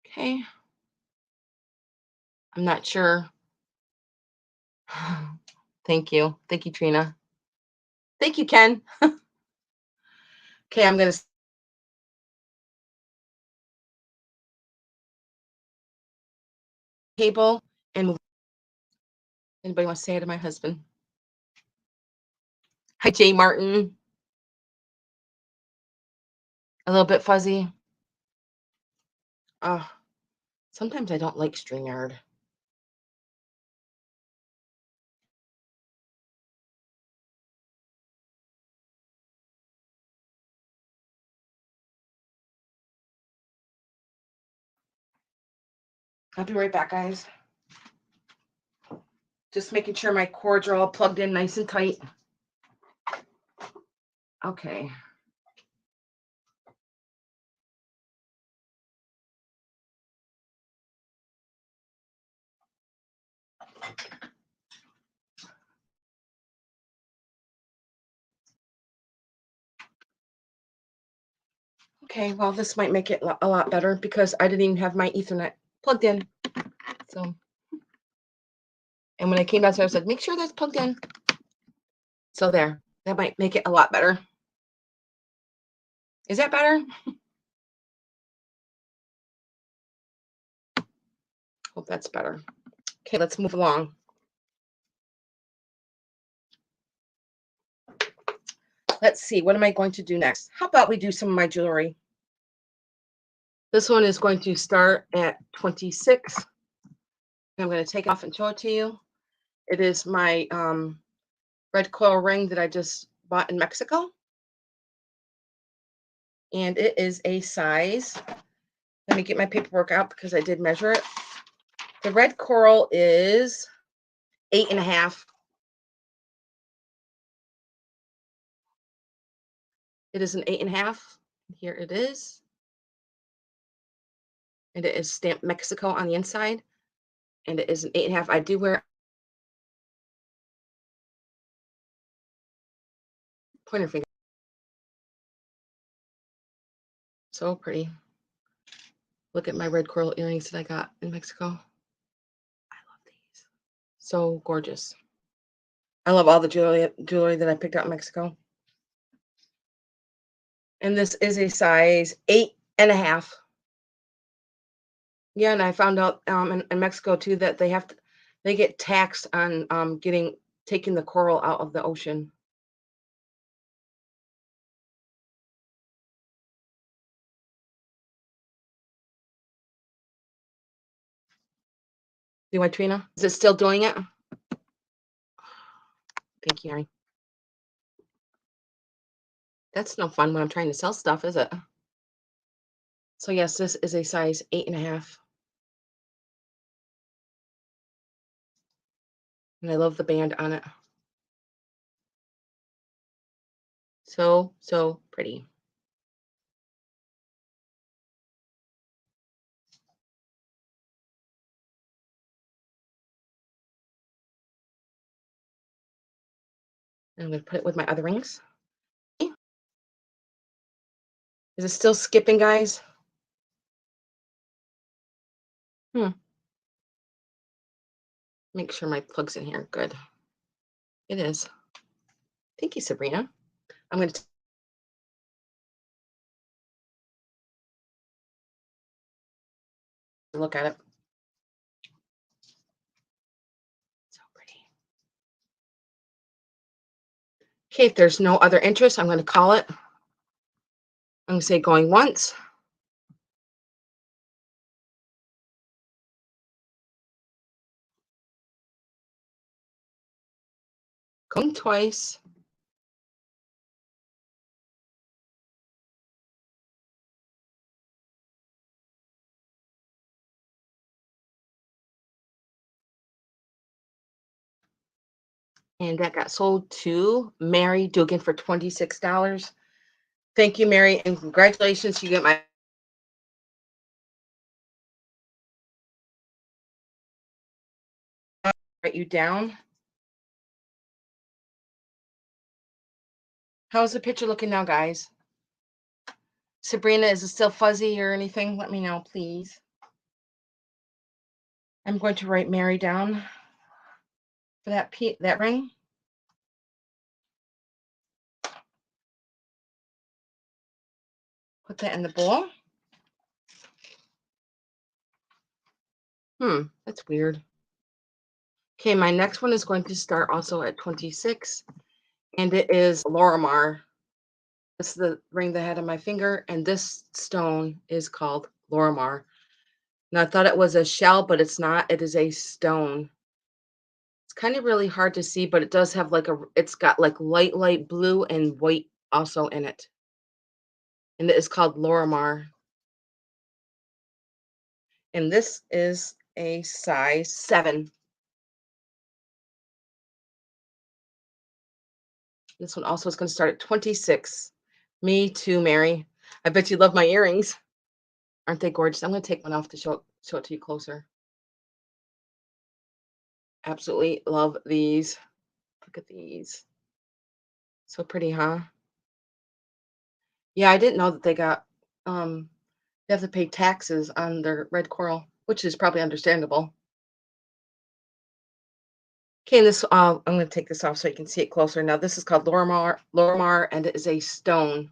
Okay. I'm not sure. Thank you. Thank you, Trina. Thank you, Ken. Okay, I'm going to table and move. Anybody want to say hi to my husband? Hi, Jay Martin. A little bit fuzzy. Oh, sometimes I don't like StreamYard. I'll be right back, guys. Just making sure my cords are all plugged in nice and tight. Okay. Okay, well, this might make it a lot better because I didn't even have my Ethernet plugged in. So, and when I came downstairs, I said, make sure that's plugged in. So there, that might make it a lot better. Is that better? Hope that's better. Okay, let's move along. Let's see, what am I going to do next? How about we do some of my jewelry? This one is going to start at 26. I'm going to take it off and show it to you. It is my red coral ring that I just bought in Mexico. And it is a size, let me get my paperwork out because I did measure it. The red coral is 8.5. It is an 8.5. Here it is. And it is stamped Mexico on the inside. And it is an 8.5. I do wear pointer finger. So pretty. Look at my red coral earrings that I got in Mexico. I love these. So gorgeous. I love all the jewelry that I picked out in Mexico. And this is a size 8.5. Yeah, and I found out in Mexico too that they get taxed on taking the coral out of the ocean. Do I, Trina? Is it still doing it? Thank you, Mary. That's no fun when I'm trying to sell stuff, is it? So yes, this is a size 8.5. And I love the band on it. So, so pretty. And I'm going to put it with my other rings. Is it still skipping, guys? Hmm. Make sure my plug's in here. Good. It is. Thank you, Sabrina. I'm going to look at it. So pretty. Okay, if there's no other interest, I'm going to call it. I'm going to say going once. Going twice. And that got sold to Mary Dugan for $26. Thank you, Mary, and congratulations. You get my write you down. How's the picture looking now, guys? Sabrina, is it still fuzzy or anything? Let me know, please. I'm going to write Mary down for that ring. Put that in the bowl. That's weird. Okay, my next one is going to start also at 26, and it is Lorimar. This is the ring that I had on my finger, and this stone is called Lorimar. Now, I thought it was a shell, but it's not. It is a stone. It's kind of really hard to see, but it does have it's got like light blue and white also in it. And it is called Lorimar. And this is a size 7. This one also is going to start at 26. Me too, Mary. I bet you love my earrings. Aren't they gorgeous? I'm going to take one off to show it to you closer. Absolutely love these. Look at these. So pretty, huh? Yeah, I didn't know that they have to pay taxes on their red coral, which is probably understandable. Okay, I'm going to take this off so you can see it closer. Now, this is called Lorimar, and it is a stone.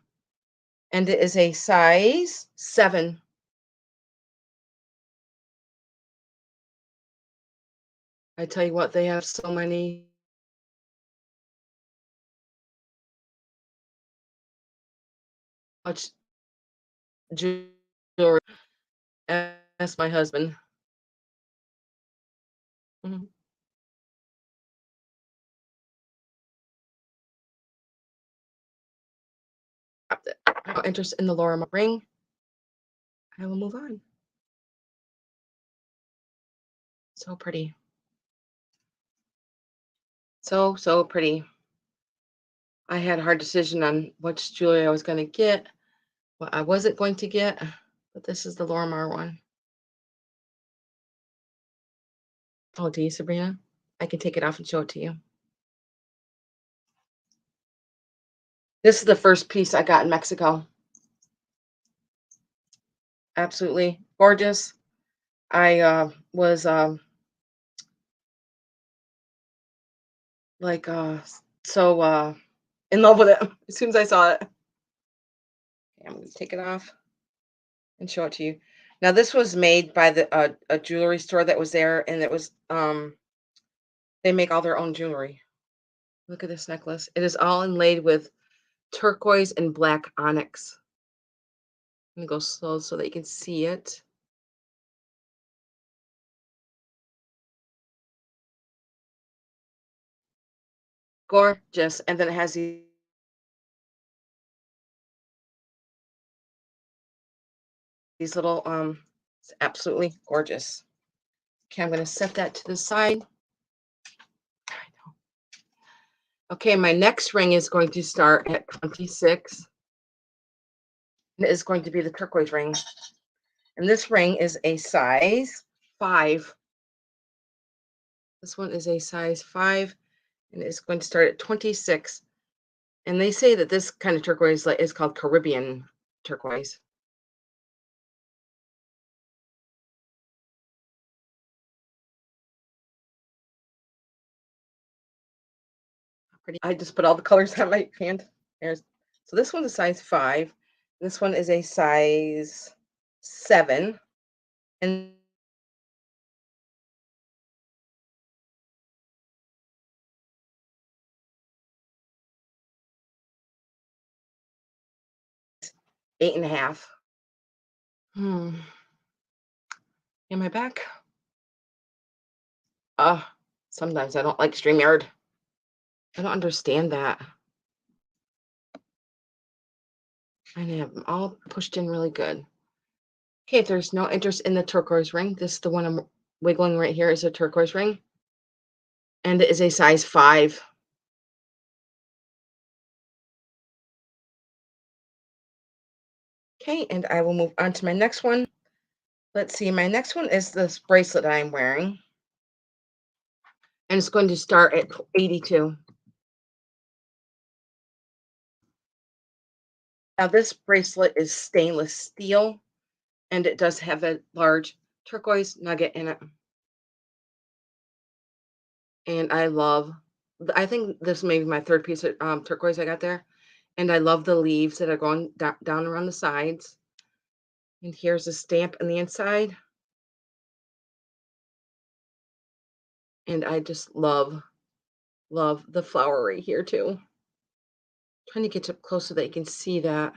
And it is a size 7. I tell you what, they have so many much jewelry. Ask my husband. Mhm. No interest in the Lorimar ring. I will move on. So pretty. So, so pretty. I had a hard decision on which jewelry I was going to get, what I wasn't going to get, but this is the Lorimar one. Oh, do you, Sabrina? I can take it off and show it to you. This is the first piece I got in Mexico. Absolutely gorgeous. I was like so in love with it as soon as I saw it. Okay, I'm gonna take it off and show it to you. Now this was made by a jewelry store that was there, and it was they make all their own jewelry. Look at this necklace. It is all inlaid with turquoise and black onyx. I'm gonna go slow so that you can see it. Gorgeous. And then it has these little it's absolutely gorgeous. Okay, I'm gonna set that to the side. Okay, my next ring is going to start at 26. And it is going to be the turquoise ring. And this ring is a size 5. This one is a size 5, and it's going to start at 26. And they say that this kind of turquoise is called Caribbean turquoise. Pretty. I just put all the colors on my hand. There's so this one's a size 5. This one is a size 7. And 8.5. Hmm. Am I back? Sometimes I don't like StreamYard. I don't understand that. I have them all pushed in really good. Okay, if there's no interest in the turquoise ring, this is the one I'm wiggling right here is a turquoise ring. And it is a size 5. Okay, and I will move on to my next one. Let's see, my next one is this bracelet I'm wearing. And it's going to start at 82. Now, this bracelet is stainless steel, and it does have a large turquoise nugget in it. And I think this may be my third piece of turquoise I got there. And I love the leaves that are going down around the sides. And here's a stamp on the inside. And I just love the flower right here too. Trying to get up close so that you can see that.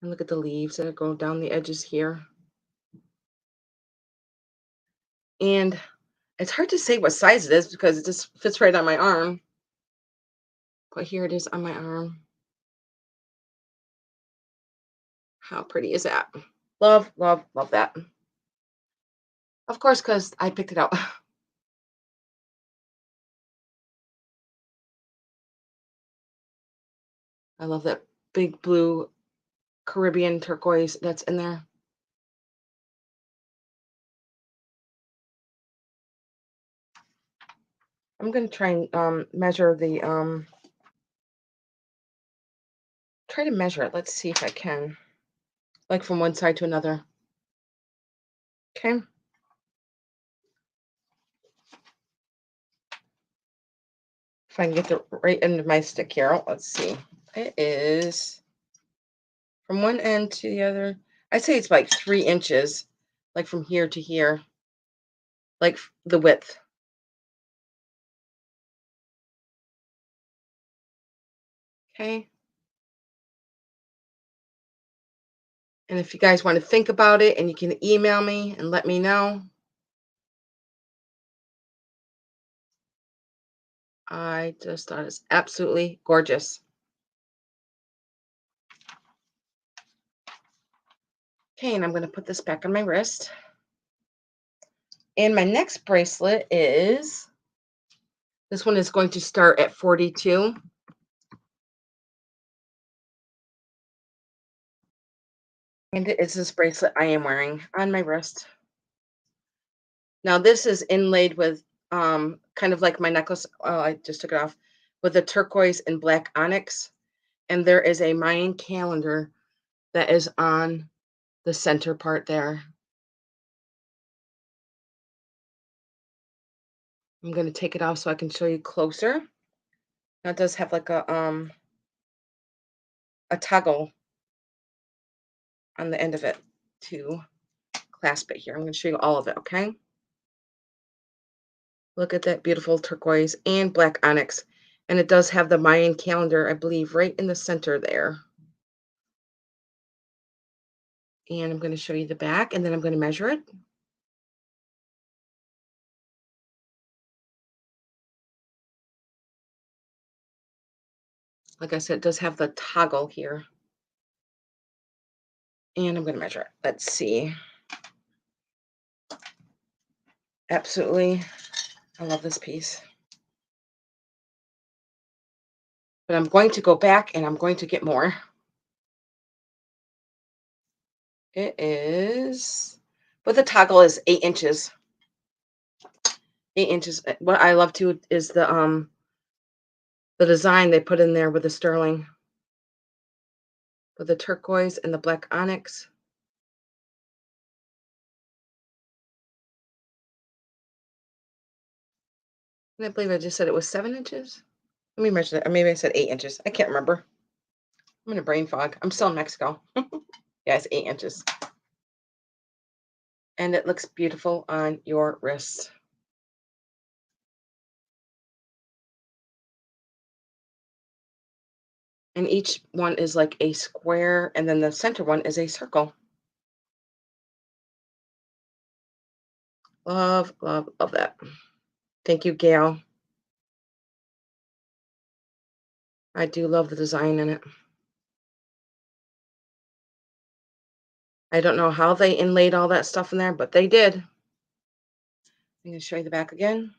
And look at the leaves that are going down the edges here. And it's hard to say what size it is because it just fits right on my arm. But here it is on my arm. How pretty is that? Love, love, love that. Of course, because I picked it out. I love that big blue Caribbean turquoise that's in there. I'm gonna try and measure the try to measure it. Let's see if I can. Like from one side to another. Okay. If I can get the right end of my stick here. Let's see. It is from one end to the other. I'd say it's like 3 inches, like from here to here, like the width. Okay. And if you guys want to think about it and you can email me and let me know. I just thought it's absolutely gorgeous. Okay, and I'm going to put this back on my wrist. And my next bracelet is this one is going to start at 42. And it is this bracelet I am wearing on my wrist. Now this is inlaid with kind of like my necklace. Oh, I just took it off with the turquoise and black onyx. And there is a Mayan calendar that is on the center part there. I'm gonna take it off so I can show you closer. Now it does have like a toggle on the end of it to clasp it here. I'm gonna show you all of it, okay? Look at that beautiful turquoise and black onyx. And it does have the Mayan calendar, I believe, right in the center there. And I'm going to show you the back and then I'm going to measure it. Like I said, it does have the toggle here. And I'm going to measure it. Let's see. Absolutely. I love this piece. But I'm going to go back and I'm going to get more. It is, but the toggle is 8 inches. 8 inches. What I love too is the design they put in there with the sterling, with the turquoise and the black onyx. And I believe I just said it was 7 inches. Let me measure that. Or maybe I said 8 inches. I can't remember. I'm in a brain fog. I'm still in Mexico. Yeah, it's 8 inches. And it looks beautiful on your wrist. And each one is like a square, and then the center one is a circle. Love, love, love that. Thank you, Gail. I do love the design in it. I don't know how they inlaid all that stuff in there, but they did. I'm going to show you the back again.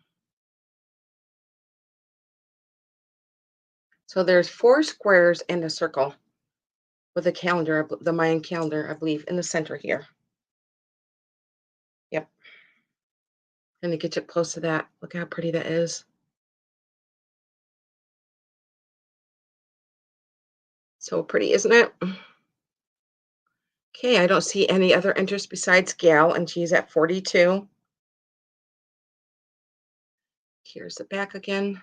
So there's 4 squares and a circle with a calendar, the Mayan calendar, I believe, in the center here. Yep. Gonna get you close to that. Look how pretty that is. So pretty, isn't it? Okay, I don't see any other interest besides Gal, and she's at 42. Here's the back again.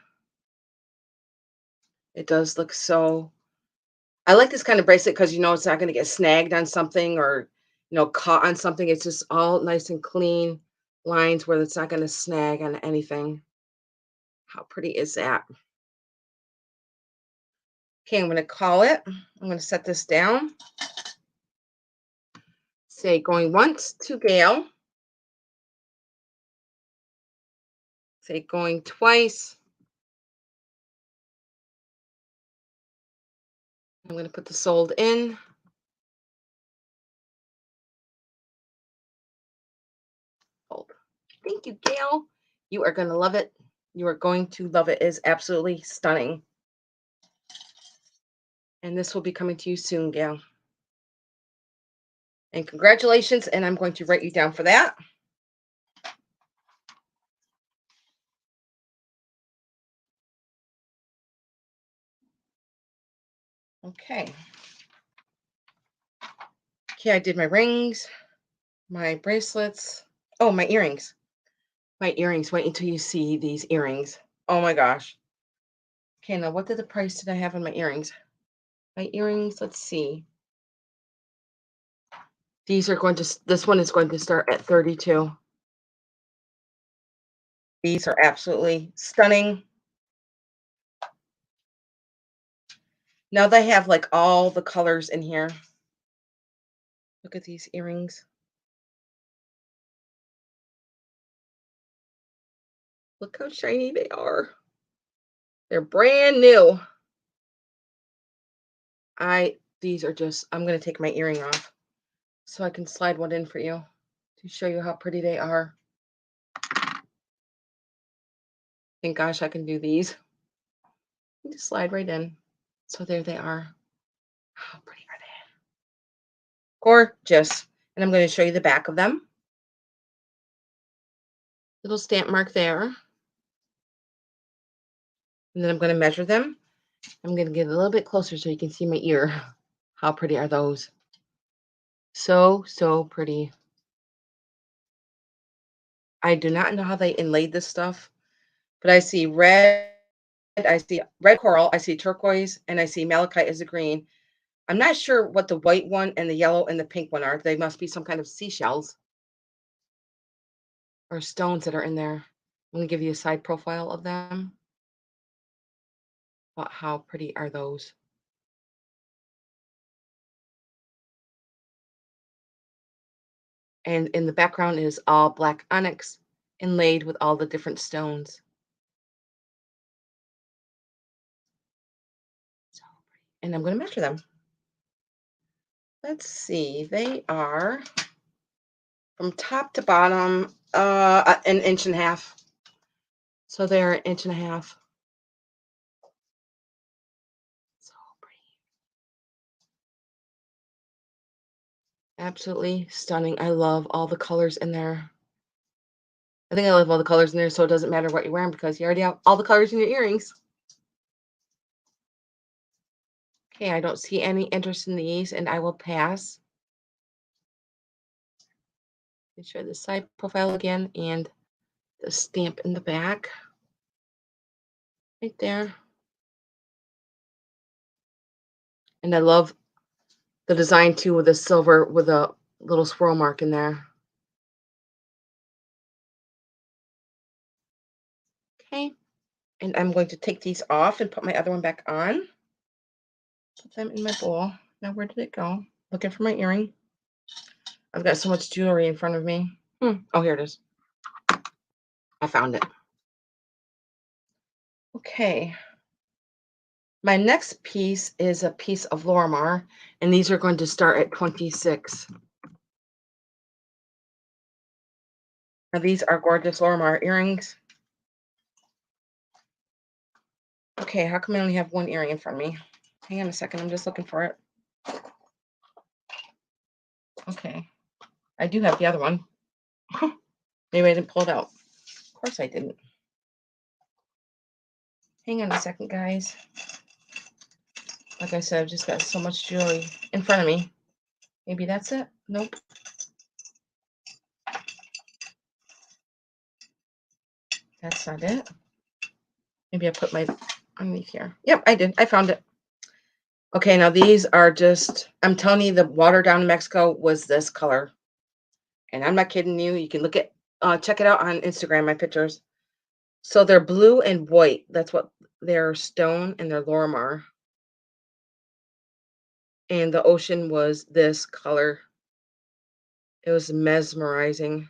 It does look so. I like this kind of bracelet because you know it's not going to get snagged on something or caught on something. It's just all nice and clean lines where it's not going to snag on anything. How pretty is that? Okay, I'm going to call it. I'm going to set this down. Say going once to Gail. Say going twice. I'm going to put the sold in. Hold. Thank you, Gail. You are going to love it. You are going to love it. It is absolutely stunning. And this will be coming to you soon, Gail. And congratulations. And I'm going to write you down for that. Okay. Okay, I did my rings, my bracelets. Oh, my earrings. My earrings. Wait until you see these earrings. Oh my gosh. Okay, now what did the price did I have on my earrings? My earrings, let's see. These are going to, this one is going to start at 32. These are absolutely stunning. Now they have like all the colors in here. Look at these earrings. Look how shiny they are. They're brand new. These are just, I'm going to take my earring off so I can slide one in for you to show you how pretty they are. Thank gosh I can do these. You just slide right in. So there they are. How pretty are they? Gorgeous. And I'm going to show you the back of them. Little stamp mark there. And then I'm going to measure them. I'm going to get a little bit closer so you can see my ear. How pretty are those? So, so pretty. I do not know how they inlaid this stuff, but I see red, I see red coral, I see turquoise, and I see malachite as a green. I'm not sure what the white one and the yellow and the pink one are. They must be some kind of seashells or stones that are in there. I'm gonna give you a side profile of them. But how pretty are those? And in the background is all black onyx inlaid with all the different stones. So pretty. And I'm gonna measure them. Let's see. They are from top to bottom, an inch and a half. So they're an inch and a half. So pretty. Absolutely stunning. I love all the colors in there. I think I love all the colors in there, so it doesn't matter what you're wearing because you already have all the colors in your earrings. Okay, I don't see any interest in these, and I will pass. Let me show the side profile again and the stamp in the back. Right there. And I love the design too with the silver with a little swirl mark in there. Okay. And I'm going to take these off and put my other one back on. Put them in my bowl. Now, where did it go? Looking for my earring. I've got so much jewelry in front of me. Oh, here it is. I found it. Okay. My next piece is a piece of Lorimar, and these are going to start at 26. Now, these are gorgeous Lorimar earrings. Okay, how come I only have one earring in front of me? Hang on a second, I'm just looking for it. Okay, I do have the other one. Maybe I didn't pull it out. Of course I didn't. Hang on a second, guys. Like I said, I've just got so much jewelry in front of me. Maybe that's it? Nope. That's not it. Maybe I put my underneath here. Yep, I did. I found it. Okay, now these are just, I'm telling you, the water down in Mexico was this color. And I'm not kidding you. You can look at, check it out on Instagram, my pictures. So they're blue and white. That's what they're stone and they're Lorimar. And the ocean was this color. It was mesmerizing.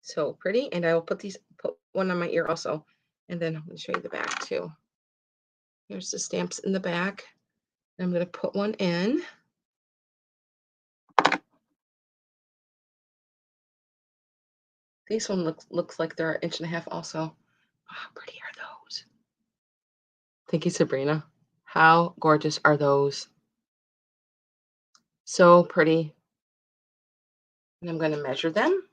So pretty. And I will put one on my ear also. And then I'm going to show you the back too. Here's the stamps in the back. I'm going to put one in. This one looks like they're an inch and a half also. How pretty are those? Thank you, Sabrina. How gorgeous are those? So pretty. And I'm going to measure them.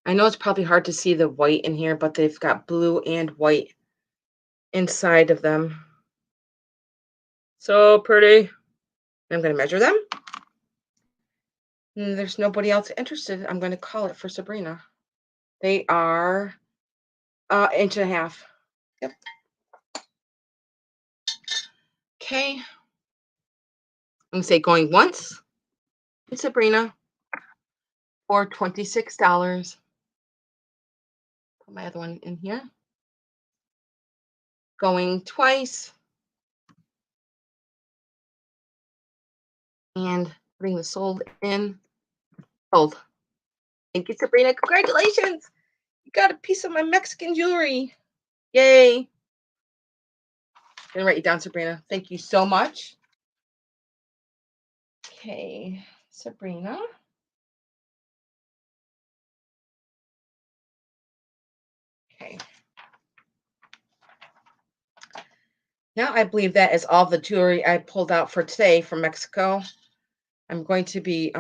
I know it's probably hard to see the white in here, but they've got blue and white inside of them. So pretty. I'm going to measure them. And there's nobody else interested. I'm going to call it for Sabrina. They are inch and a half. Yep. Okay. I'm going to say going once. It's Sabrina for $26. Put my other one in here. Going twice. And putting the sold in. Sold. Thank you, Sabrina. Congratulations. You got a piece of my Mexican jewelry. Yay. I'm going to write you down, Sabrina. Thank you so much. Okay, Sabrina. Okay. Now I believe that is all the jewelry I pulled out for today from Mexico. I'm going to be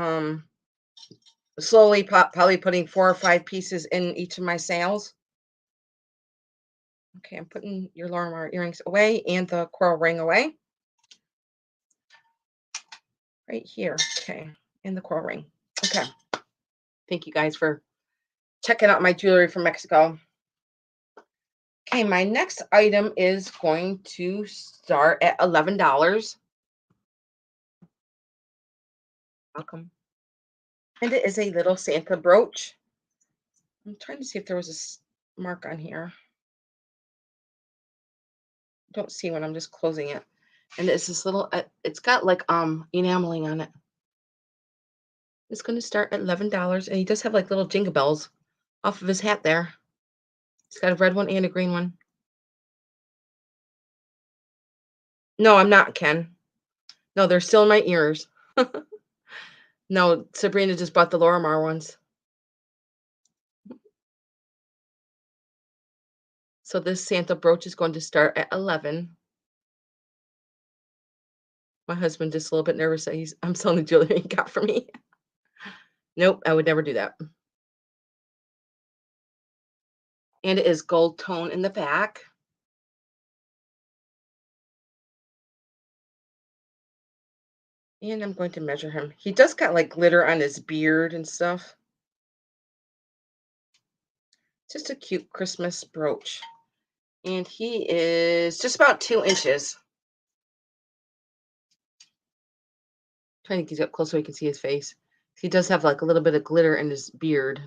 slowly probably putting 4 or 5 pieces in each of my sales. Okay, I'm putting your Lorimar earrings away and the coral ring away. right here. Okay. In the coral ring. Okay. Thank you guys for checking out my jewelry from Mexico. Okay, my next item is going to start at $11. Welcome. And it is a little Santa brooch. I'm trying to see if there was a mark on here. Don't see one. I'm just closing it. And it's this little. It's got like enameling on it. It's going to start at $11, and he does have like little jingle bells off of his hat there. He's got a red one and a green one. No, I'm not, Ken. No, they're still in my ears. No, Sabrina just bought the Lorimar ones. So this Santa brooch is going to start at 11. My husband just a little bit nervous that I'm selling the jewelry he got for me. Nope, I would never do that. And it is gold tone in the back. And I'm going to measure him. He does got like glitter on his beard and stuff. Just a cute Christmas brooch. And he is just about 2 inches. Trying to get up close so you can see his face. He does have like a little bit of glitter in his beard.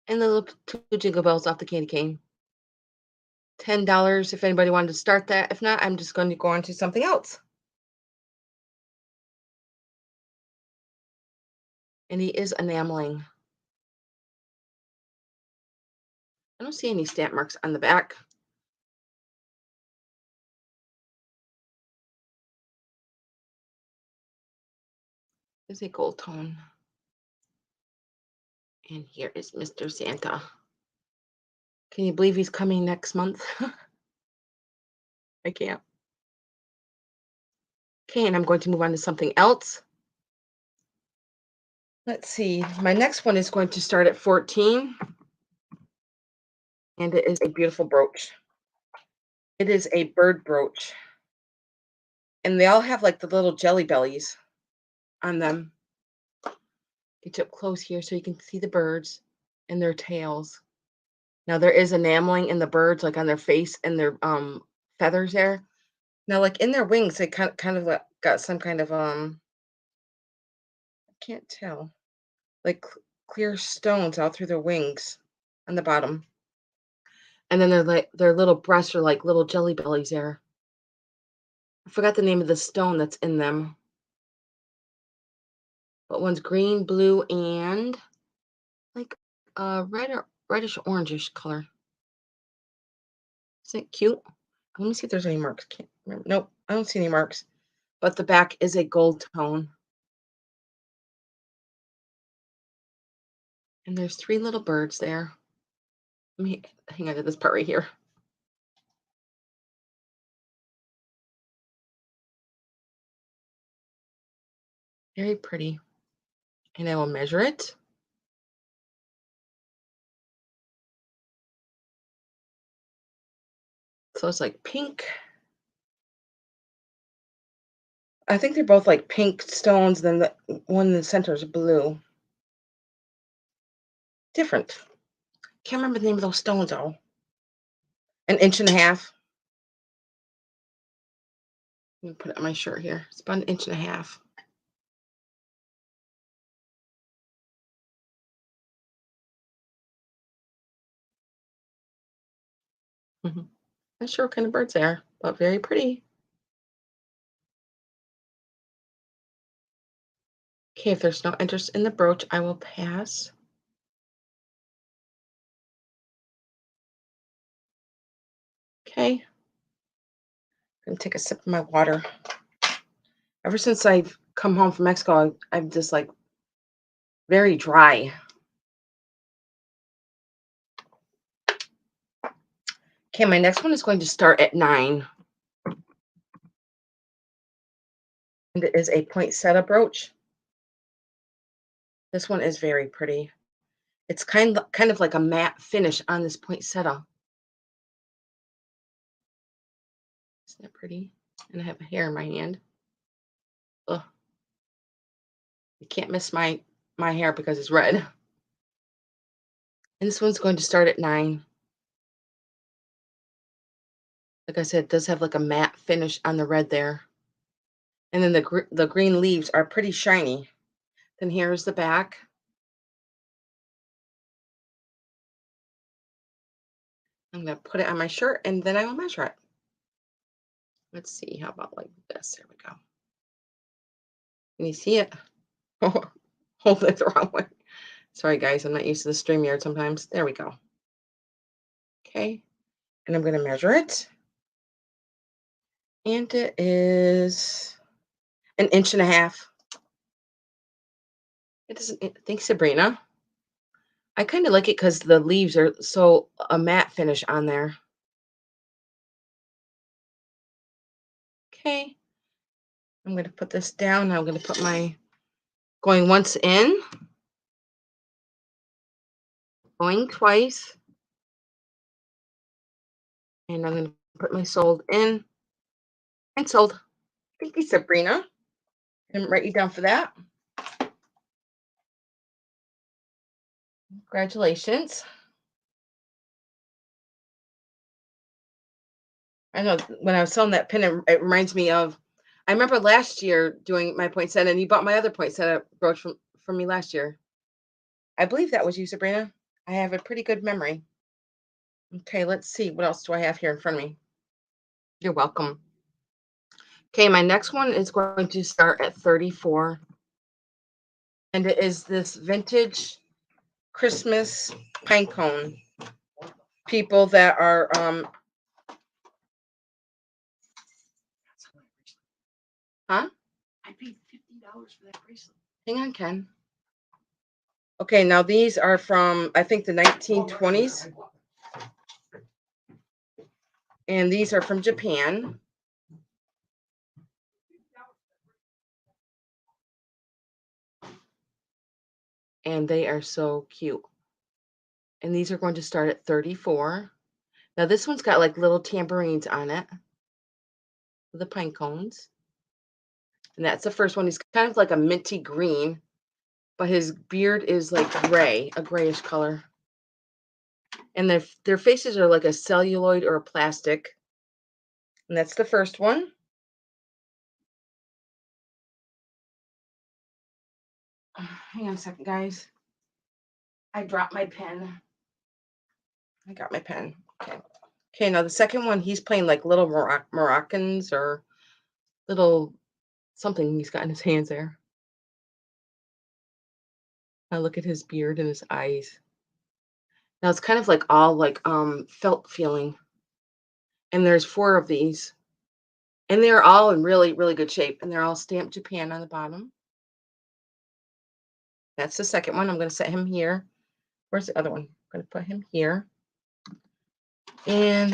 And the little two jingle bells off the candy cane. $10 if anybody wanted to start that. If not, I'm just going to go on to something else. And he is enameling. I don't see any stamp marks on the back. There's a gold tone. And here is Mr. Santa. Can you believe he's coming next month? I can't. Okay, and I'm going to move on to something else. Let's see. My next one is going to start at 14. And it is a beautiful brooch. It is a bird brooch. And they all have like the little jelly bellies on them. Get you up close here so you can see the birds and their tails. Now there is enameling in the birds, like on their face and their feathers there. Now, like in their wings, they kind of like got some kind of I can't tell, like clear stones out through their wings on the bottom. And then they're like their little breasts are like little jelly bellies there. I forgot the name of the stone that's in them. But one's green, blue, and like red or reddish orangish color. Isn't it cute? Let me see if there's any marks. Can't remember. Nope, I don't see any marks. But the back is a gold tone. And there's 3 little birds there. Let me hang on to this part right here. Very pretty. And I will measure it. So it's like pink. I think they're both like pink stones, then the one in the center is blue. Different. Can't remember the name of those stones though. An inch and a half. Let me put it on my shirt here. It's about an inch and a half. Not sure what kind of birds they are, but very pretty. Okay, if there's no interest in the brooch, I will pass. Okay. I'm gonna take a sip of my water. Ever since I've come home from Mexico, I'm just like very dry. Okay, my next one is going to start at 9. And it is a poinsettia brooch. This one is very pretty. It's kind of like a matte finish on this poinsettia. Isn't that pretty? And I have a hair in my hand. You can't miss my hair because it's red. And this one's going to start at 9. Like I said, it does have like a matte finish on the red there. And then the green leaves are pretty shiny. Then here's the back. I'm gonna put it on my shirt and then I will measure it. Let's see, how about like this? There we go. Can you see it? Hold it the wrong way. Sorry guys, I'm not used to the StreamYard sometimes. There we go. Okay. And I'm gonna measure it. And it is an inch and a half. It doesn't thanks, Sabrina. I kind of like it because the leaves are so a matte finish on there. Okay. I'm gonna put this down. Now I'm gonna put my going once in, going twice, and I'm gonna put my sold in and sold. Thank you, Sabrina. And write you down for that. Congratulations. I know when I was selling that pin, it reminds me of. I remember last year doing my poinsettia, and you bought my other poinsettia brooch from me last year. I believe that was you, Sabrina. I have a pretty good memory. Okay, let's see. What else do I have here in front of me? You're welcome. Okay, my next one is going to start at 34. And it is this vintage Christmas pine cone. People that are huh? I paid $50 for that bracelet. Hang on, Ken. Okay, now these are from I think the 1920s. And these are from Japan. And they are so cute. And these are going to start at 34. Now this one's got like little tambourines on it, the pine cones. And that's the first one. He's kind of like a minty green, but his beard is like gray, a grayish color. And their faces are like a celluloid or a plastic. And that's the first one. Hang on a second, guys. I dropped my pen. I got my pen. Okay. Okay, now the second one, he's playing like little Moroccans or little something he's got in his hands there. Now look at his beard and his eyes. Now it's kind of like all like felt feeling. And there's 4 of these. And they're all in really, really good shape. And they're all stamped Japan on the bottom. That's the second one. I'm going to set him here. Where's the other one? I'm going to put him here. And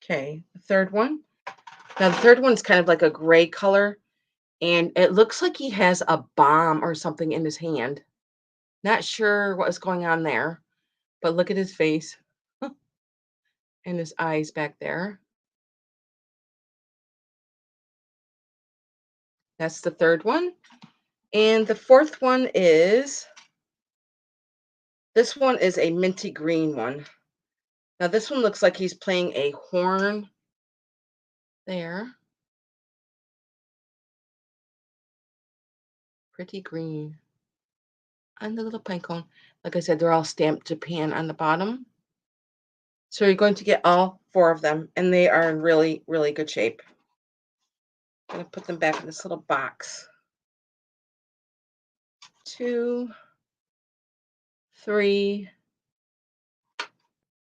okay, the third one. Now the third one's kind of like a gray color. And it looks like he has a bomb or something in his hand. Not sure what is going on there. But look at his face and his eyes back there. That's the third one. And the fourth one is this one is a minty green one. Now this one looks like he's playing a horn there. Pretty green. And the little pine cone. Like I said, they're all stamped Japan on the bottom. So you're going to get all 4 of them, and they are in really, really good shape. I'm going to put them back in this little box. 2, 3,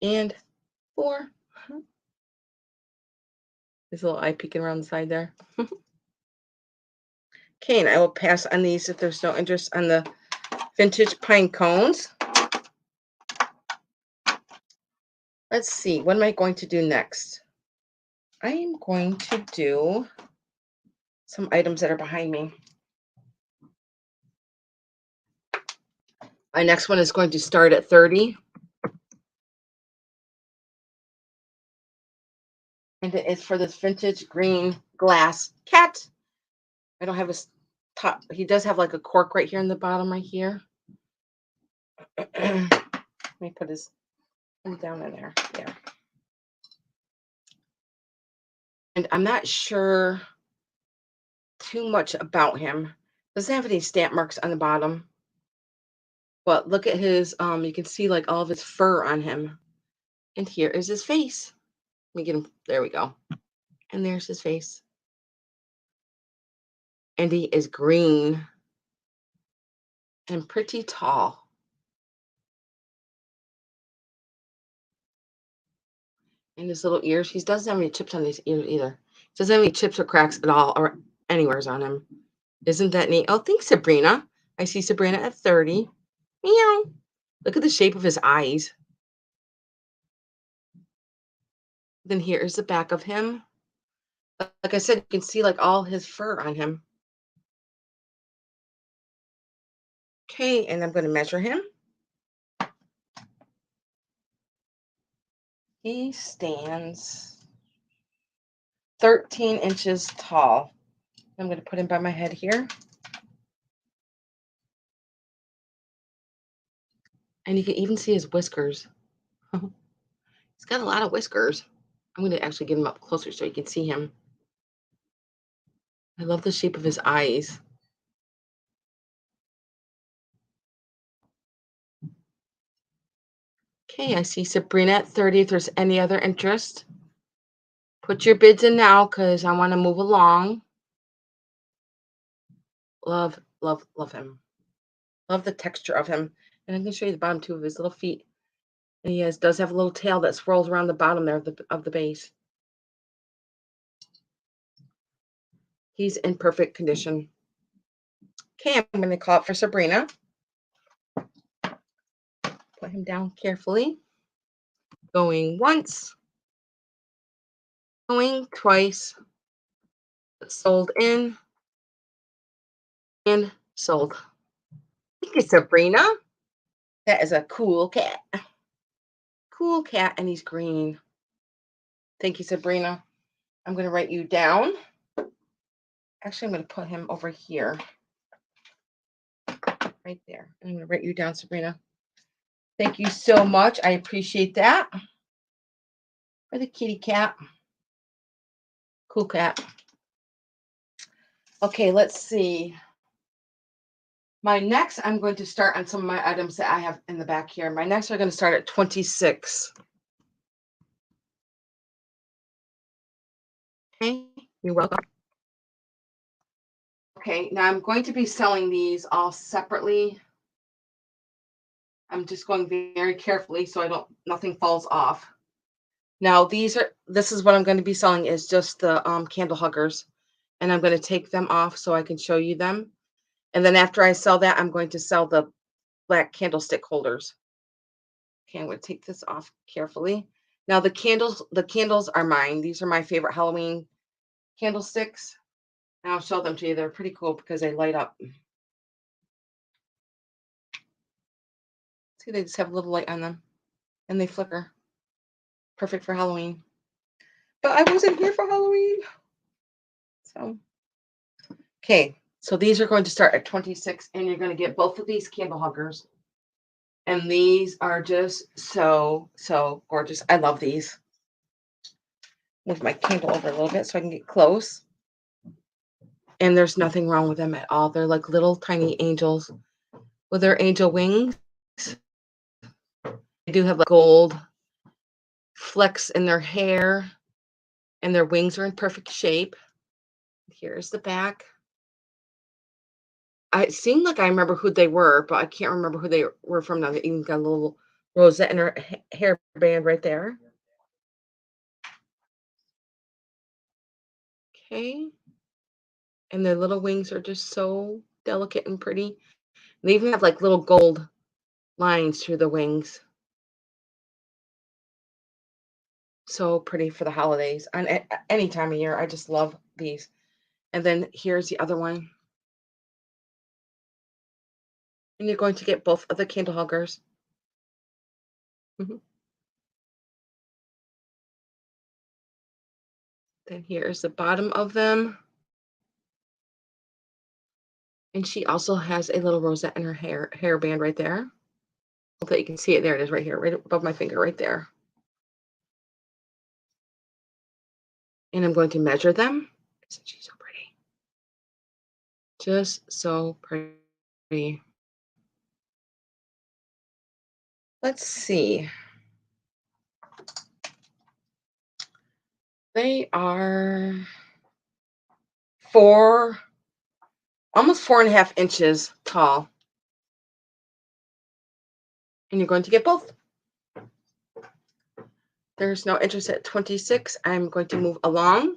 and 4. His little eye peeking around the side there. Okay, and I will pass on these if there's no interest on the vintage pine cones. Let's see, what am I going to do next? I am going to do some items that are behind me. My next one is going to start at 30. And it is for this vintage green glass cat. I don't have a top. He does have like a cork right here in the bottom, right here. Let me put his him down in there. Yeah. And I'm not sure too much about him. Doesn't have any stamp marks on the bottom, but look at his you can see like all of his fur on him. And here is his face. Let me get him. There we go. And there's his face. And he is green and pretty tall. And his little ears, he doesn't have any chips on his ears either. He doesn't have any chips or cracks at all or anywheres on him. Isn't that neat? Oh, thanks, Sabrina. I see Sabrina at 30. Meow. Look at the shape of his eyes. Then here is the back of him. Like I said, you can see like all his fur on him. Okay, and I'm going to measure him. He stands 13 inches tall. I'm going to put him by my head here. And you can even see his whiskers. He's got a lot of whiskers. I'm going to actually get him up closer so you can see him. I love the shape of his eyes. Okay, I see Sabrina at 30. If there's any other interest, put your bids in now because I want to move along. Love, love, love him. Love the texture of him. And I can show you the bottom too of his little feet. And he does have a little tail that swirls around the bottom there of the base. He's in perfect condition. Okay, I'm going to call it for Sabrina. Put him down carefully. Going once. Going twice. Sold in. And sold. Thank you, Sabrina. That is a cool cat. Cool cat, and he's green. Thank you, Sabrina. I'm going to write you down. Actually, I'm going to put him over here. Right there. I'm going to write you down, Sabrina. Thank you so much. I appreciate that. For the kitty cat. Cool cat. Okay, let's see. My next, I'm going to start on some of my items that I have in the back here. My next are going to start at 26. Okay, you're welcome. Okay, now I'm going to be selling these all separately. I'm just going very carefully so nothing falls off. Now this is what I'm going to be selling is just the candle huggers. And I'm going to take them off so I can show you them. And then after I sell that, I'm going to sell the black candlestick holders. Okay, I'm going to take this off carefully. Now the candles are mine. These are my favorite Halloween candlesticks. And I'll show them to you. They're pretty cool because they light up. See, they just have a little light on them and they flicker. Perfect for Halloween. But I wasn't here for Halloween. So, okay. So these are going to start at 26 and you're going to get both of these candle huggers. And these are just so, so gorgeous. I love these. Move my candle over a little bit so I can get close. And there's nothing wrong with them at all. They're like little tiny angels with their angel wings. They do have like gold flecks in their hair, and their wings are in perfect shape. Here's the back. It seemed like I remember who they were, but I can't remember who they were from now. They even got a little rosette in her hair band right there. Okay. And their little wings are just so delicate and pretty. They even have like little gold lines through the wings. So pretty for the holidays. And any time of year, I just love these. And then here's the other one. And you're going to get both of the candle huggers. Mhm. Then here's the bottom of them. And she also has a little rosette in her hairband right there. Hope that you can see it. There it is right here, right above my finger, right there. And I'm going to measure them. Isn't she so pretty? Just so pretty. Let's see. They are four, almost 4.5 inches tall. And you're going to get both. There's no interest at 26. I'm going to move along.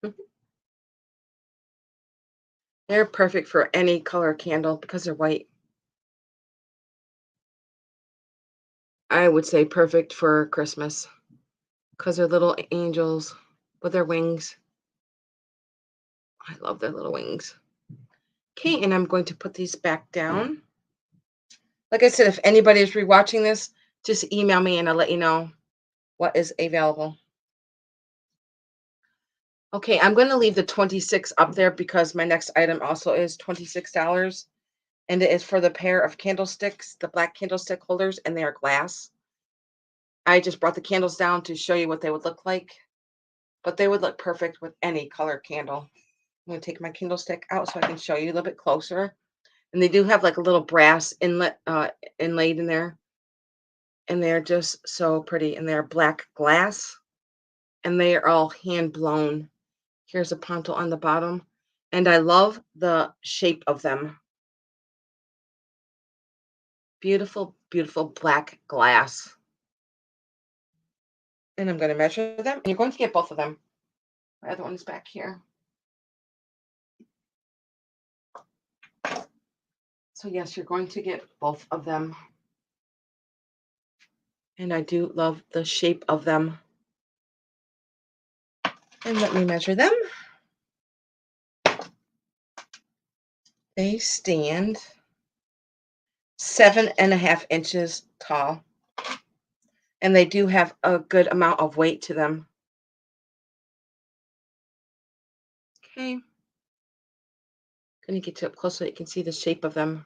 Mhm. They're perfect for any color candle because they're white. I would say perfect for Christmas because they're little angels with their wings. I love their little wings. Okay, and I'm going to put these back down. Like I said, if anybody is rewatching this, just email me and I'll let you know what is available. Okay, I'm going to leave the 26 up there because my next item also is $26. And it is for the pair of candlesticks, the black candlestick holders, and they are glass. I just brought the candles down to show you what they would look like, but they would look perfect with any color candle. I'm going to take my candlestick out so I can show you a little bit closer. And they do have like a little brass inlet inlaid in there. And they're just so pretty. And they're black glass. And they are all hand blown. Here's a pontal on the bottom. And I love the shape of them. Beautiful, beautiful black glass. And I'm going to measure them. And you're going to get both of them. My other one is back here. So yes, you're going to get both of them. And I do love the shape of them. And let me measure them. They stand 7.5 inches tall. And they do have a good amount of weight to them. Okay. Going to get you up close so you can see the shape of them.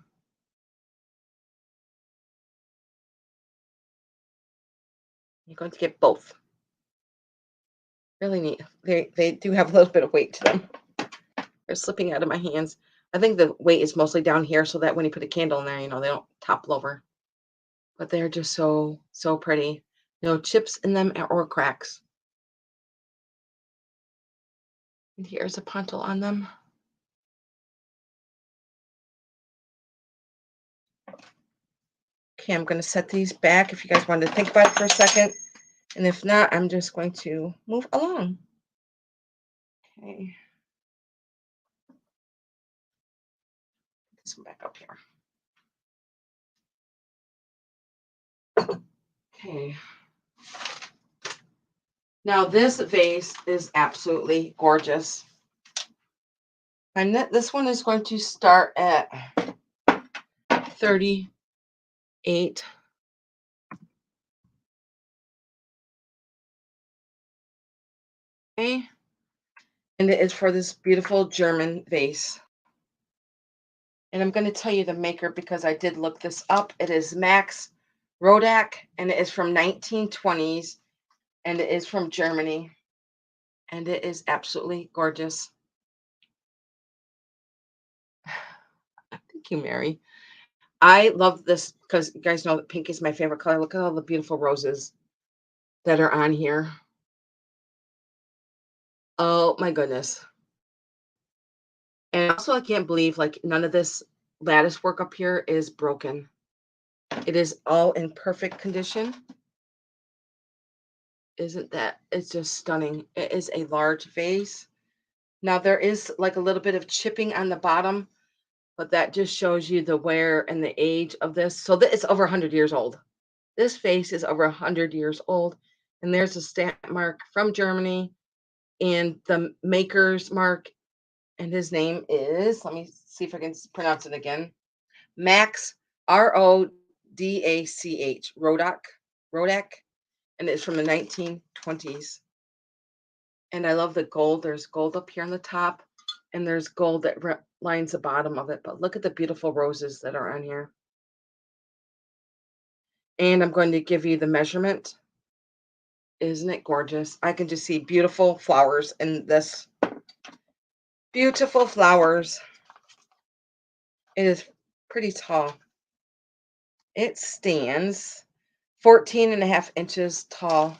You're going to get both. Really neat. They do have a little bit of weight to them. They're slipping out of my hands. I think the weight is mostly down here so that when you put a candle in there, they don't topple over. But they're just so, so pretty. No chips in them or cracks. And here's a pontal on them. Okay, I'm going to set these back if you guys wanted to think about it for a second. And if not, I'm just going to move along. Okay. This one back up here. Okay. Now this vase is absolutely gorgeous. And this one is going to start at 38. Okay. And it is for this beautiful German vase. And I'm going to tell you the maker because I did look this up. It is Max Rodak, and it is from 1920s, and it is from Germany. And it is absolutely gorgeous. Thank you, Mary. I love this because you guys know that pink is my favorite color. Look at all the beautiful roses that are on here. Oh my goodness. And also I can't believe like none of this lattice work up here is broken. It is all in perfect condition. Isn't that? It's just stunning. It is a large vase. Now there is like a little bit of chipping on the bottom, but that just shows you the wear and the age of this. So it's over 100 years old. This vase is over 100 years old. And there's a stamp mark from Germany and the maker's mark. And his name is, let me see if I can pronounce it again. Max, Rodach, Rodak. And it's from the 1920s. And I love the gold. There's gold up here on the top. and there's gold that lines the bottom of it. But look at the beautiful roses that are on here. And I'm going to give you the measurement. Isn't it gorgeous? I can just see beautiful flowers in this. Beautiful flowers. It is pretty tall. It stands 14.5 inches tall.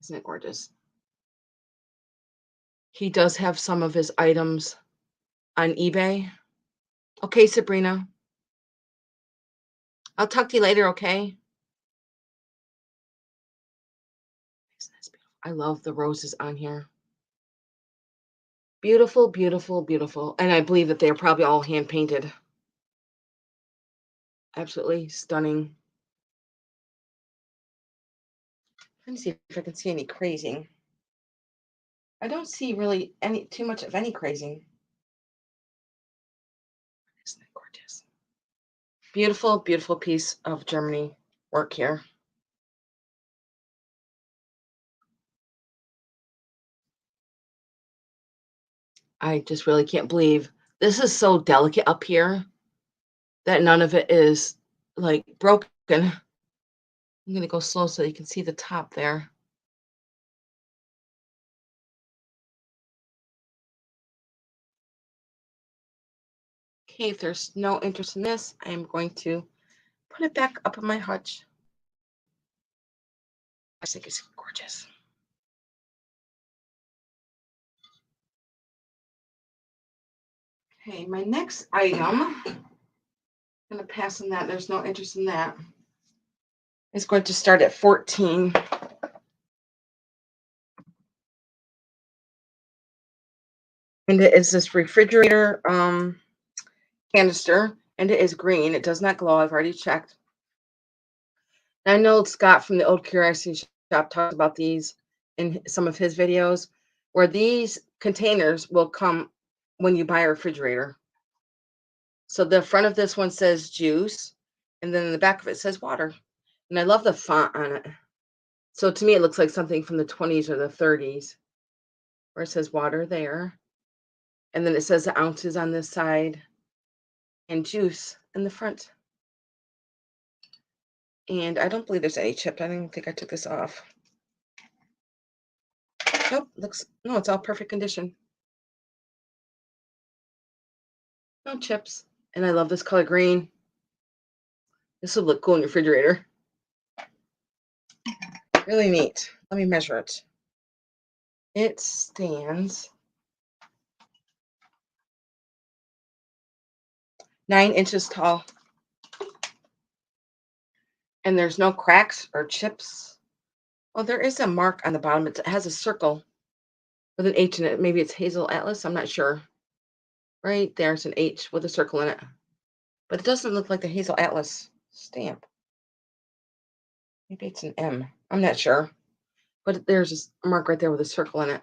Isn't it gorgeous? He does have some of his items on eBay. Okay, Sabrina. I'll talk to you later, okay? Isn't this beautiful? I love the roses on here. Beautiful, beautiful, beautiful. And I believe that they're probably all hand painted. Absolutely stunning. Let me see if I can see any crazing. I don't see really any too much of any crazing. Isn't that gorgeous? Beautiful, beautiful piece of Germany work here. I just really can't believe this is so delicate up here that none of it is like broken. I'm going to go slow so you can see the top there. Okay, if there's no interest in this, I'm going to put it back up in my hutch. I think it's gorgeous. Okay, my next item, I'm going to pass on that. There's no interest in that. It's going to start at 14. And it is this refrigerator canister, and it is green. It does not glow. I've already checked. I know Scott from the Old Curiosity Shop talked about these in some of his videos, where these containers will come when you buy a refrigerator. So the front of this one says juice, and then in the back of it says water. And I love the font on it. So to me, it looks like something from the 20s or the 30s, where it says water there. And then it says the ounces on this side and juice in the front. And I don't believe there's any chip. I don't think I took this off. Nope, no, it's all perfect condition. No chips. And I love this color green. This would look cool in your refrigerator. Really neat. Let me measure it. It stands 9 inches tall. And there's no cracks or chips. Well, there is a mark on the bottom. It has a circle with an H in it. Maybe it's Hazel Atlas. I'm not sure. Right there's an H with a circle in it. But it doesn't look like the Hazel Atlas stamp. Maybe it's an M. I'm not sure. But there's a mark right there with a circle in it.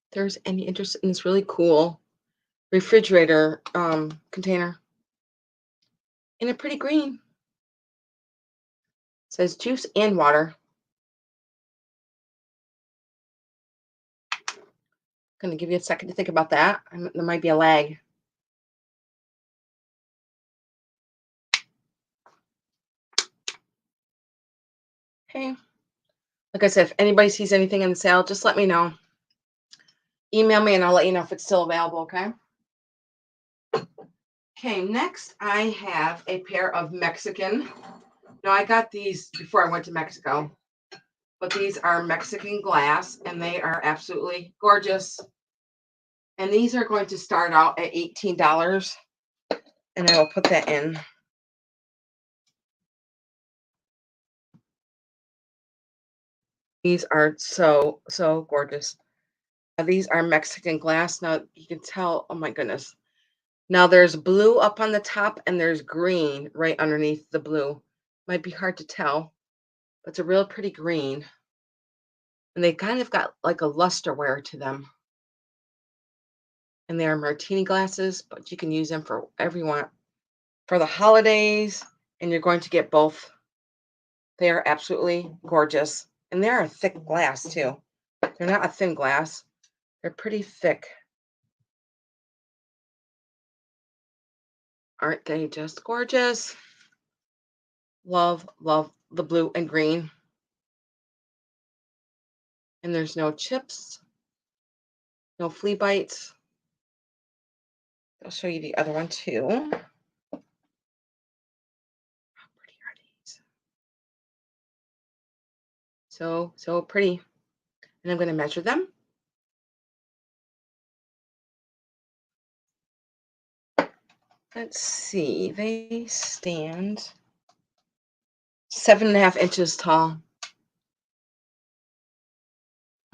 If there's any interest in this really cool refrigerator container. In a pretty green. It says juice and water. I'm going to give you a second to think about that. There might be a lag. Okay. Like I said, if anybody sees anything in the sale, just let me know. Email me and I'll let you know if it's still available, okay? Okay, next I have a pair of Mexican. Now I got these before I went to Mexico, but these are Mexican glass and they are absolutely gorgeous. And these are going to start out at $18. And I will put that in. These are so, so gorgeous. These are Mexican glass. Now you can tell, oh my goodness. Now there's blue up on the top and there's green right underneath the blue. Might be hard to tell, but it's a real pretty green. And they kind of got like a luster wear to them. And they are martini glasses, but you can use them for whatever you want. For the holidays, and you're going to get both They are absolutely gorgeous. And they're a thick glass too. They're not a thin glass. They're pretty thick. Aren't they just gorgeous? Love, love the blue and green. And there's no chips, no flea bites. I'll show you the other one too. How pretty are these? So, so pretty. And I'm going to measure them. Let's see. They stand 7.5 inches tall.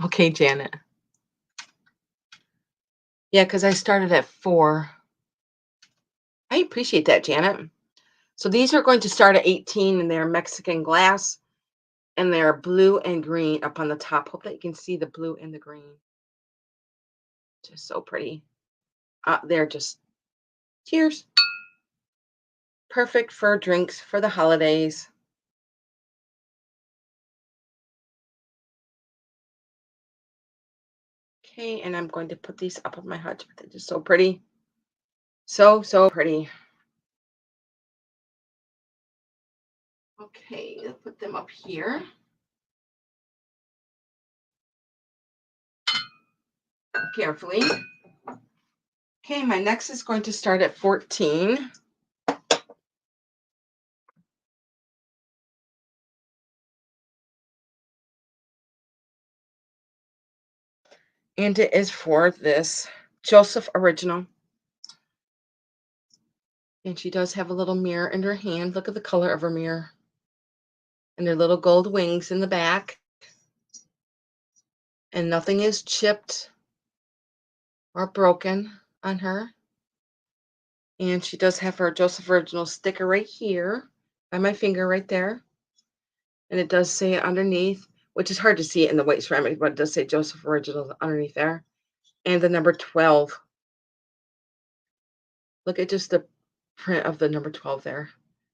Okay, Janet. Yeah, because I started at 4. I appreciate that, Janet. So these are going to start at 18 and they're Mexican glass and they're blue and green up on the top. Hope that you can see the blue and the green. Just so pretty. They're just cheers. Perfect for drinks for the holidays. Okay, and I'm going to put these up on my hutch. They're just so pretty. So, so pretty. Okay, I'll put them up here. Carefully. Okay, my next is going to start at 14. And it is for this Joseph original. And she does have a little mirror in her hand. Look at the color of her mirror. And their little gold wings in the back. And nothing is chipped or broken on her. And she does have her Joseph original sticker right here by my finger right there. And it does say underneath, which is hard to see it in the white ceramic, but it does say Joseph original underneath there. And the number 12. Look at just the print of the number 12 there.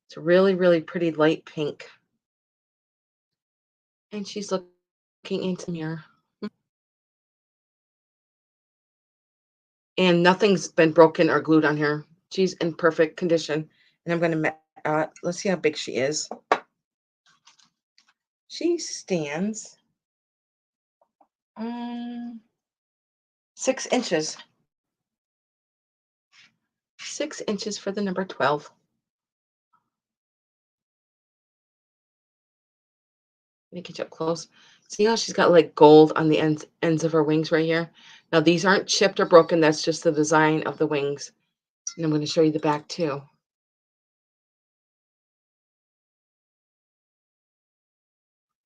It's a really, really pretty light pink. And she's looking into the mirror. And nothing's been broken or glued on her. She's in perfect condition. And I'm going to, let's see how big she is. She stands 6 inches. 6 inches for the number 12. Let me get you up close. See how she's got like gold on the ends of her wings right here? Now these aren't chipped or broken. That's just the design of the wings. And I'm going to show you the back too.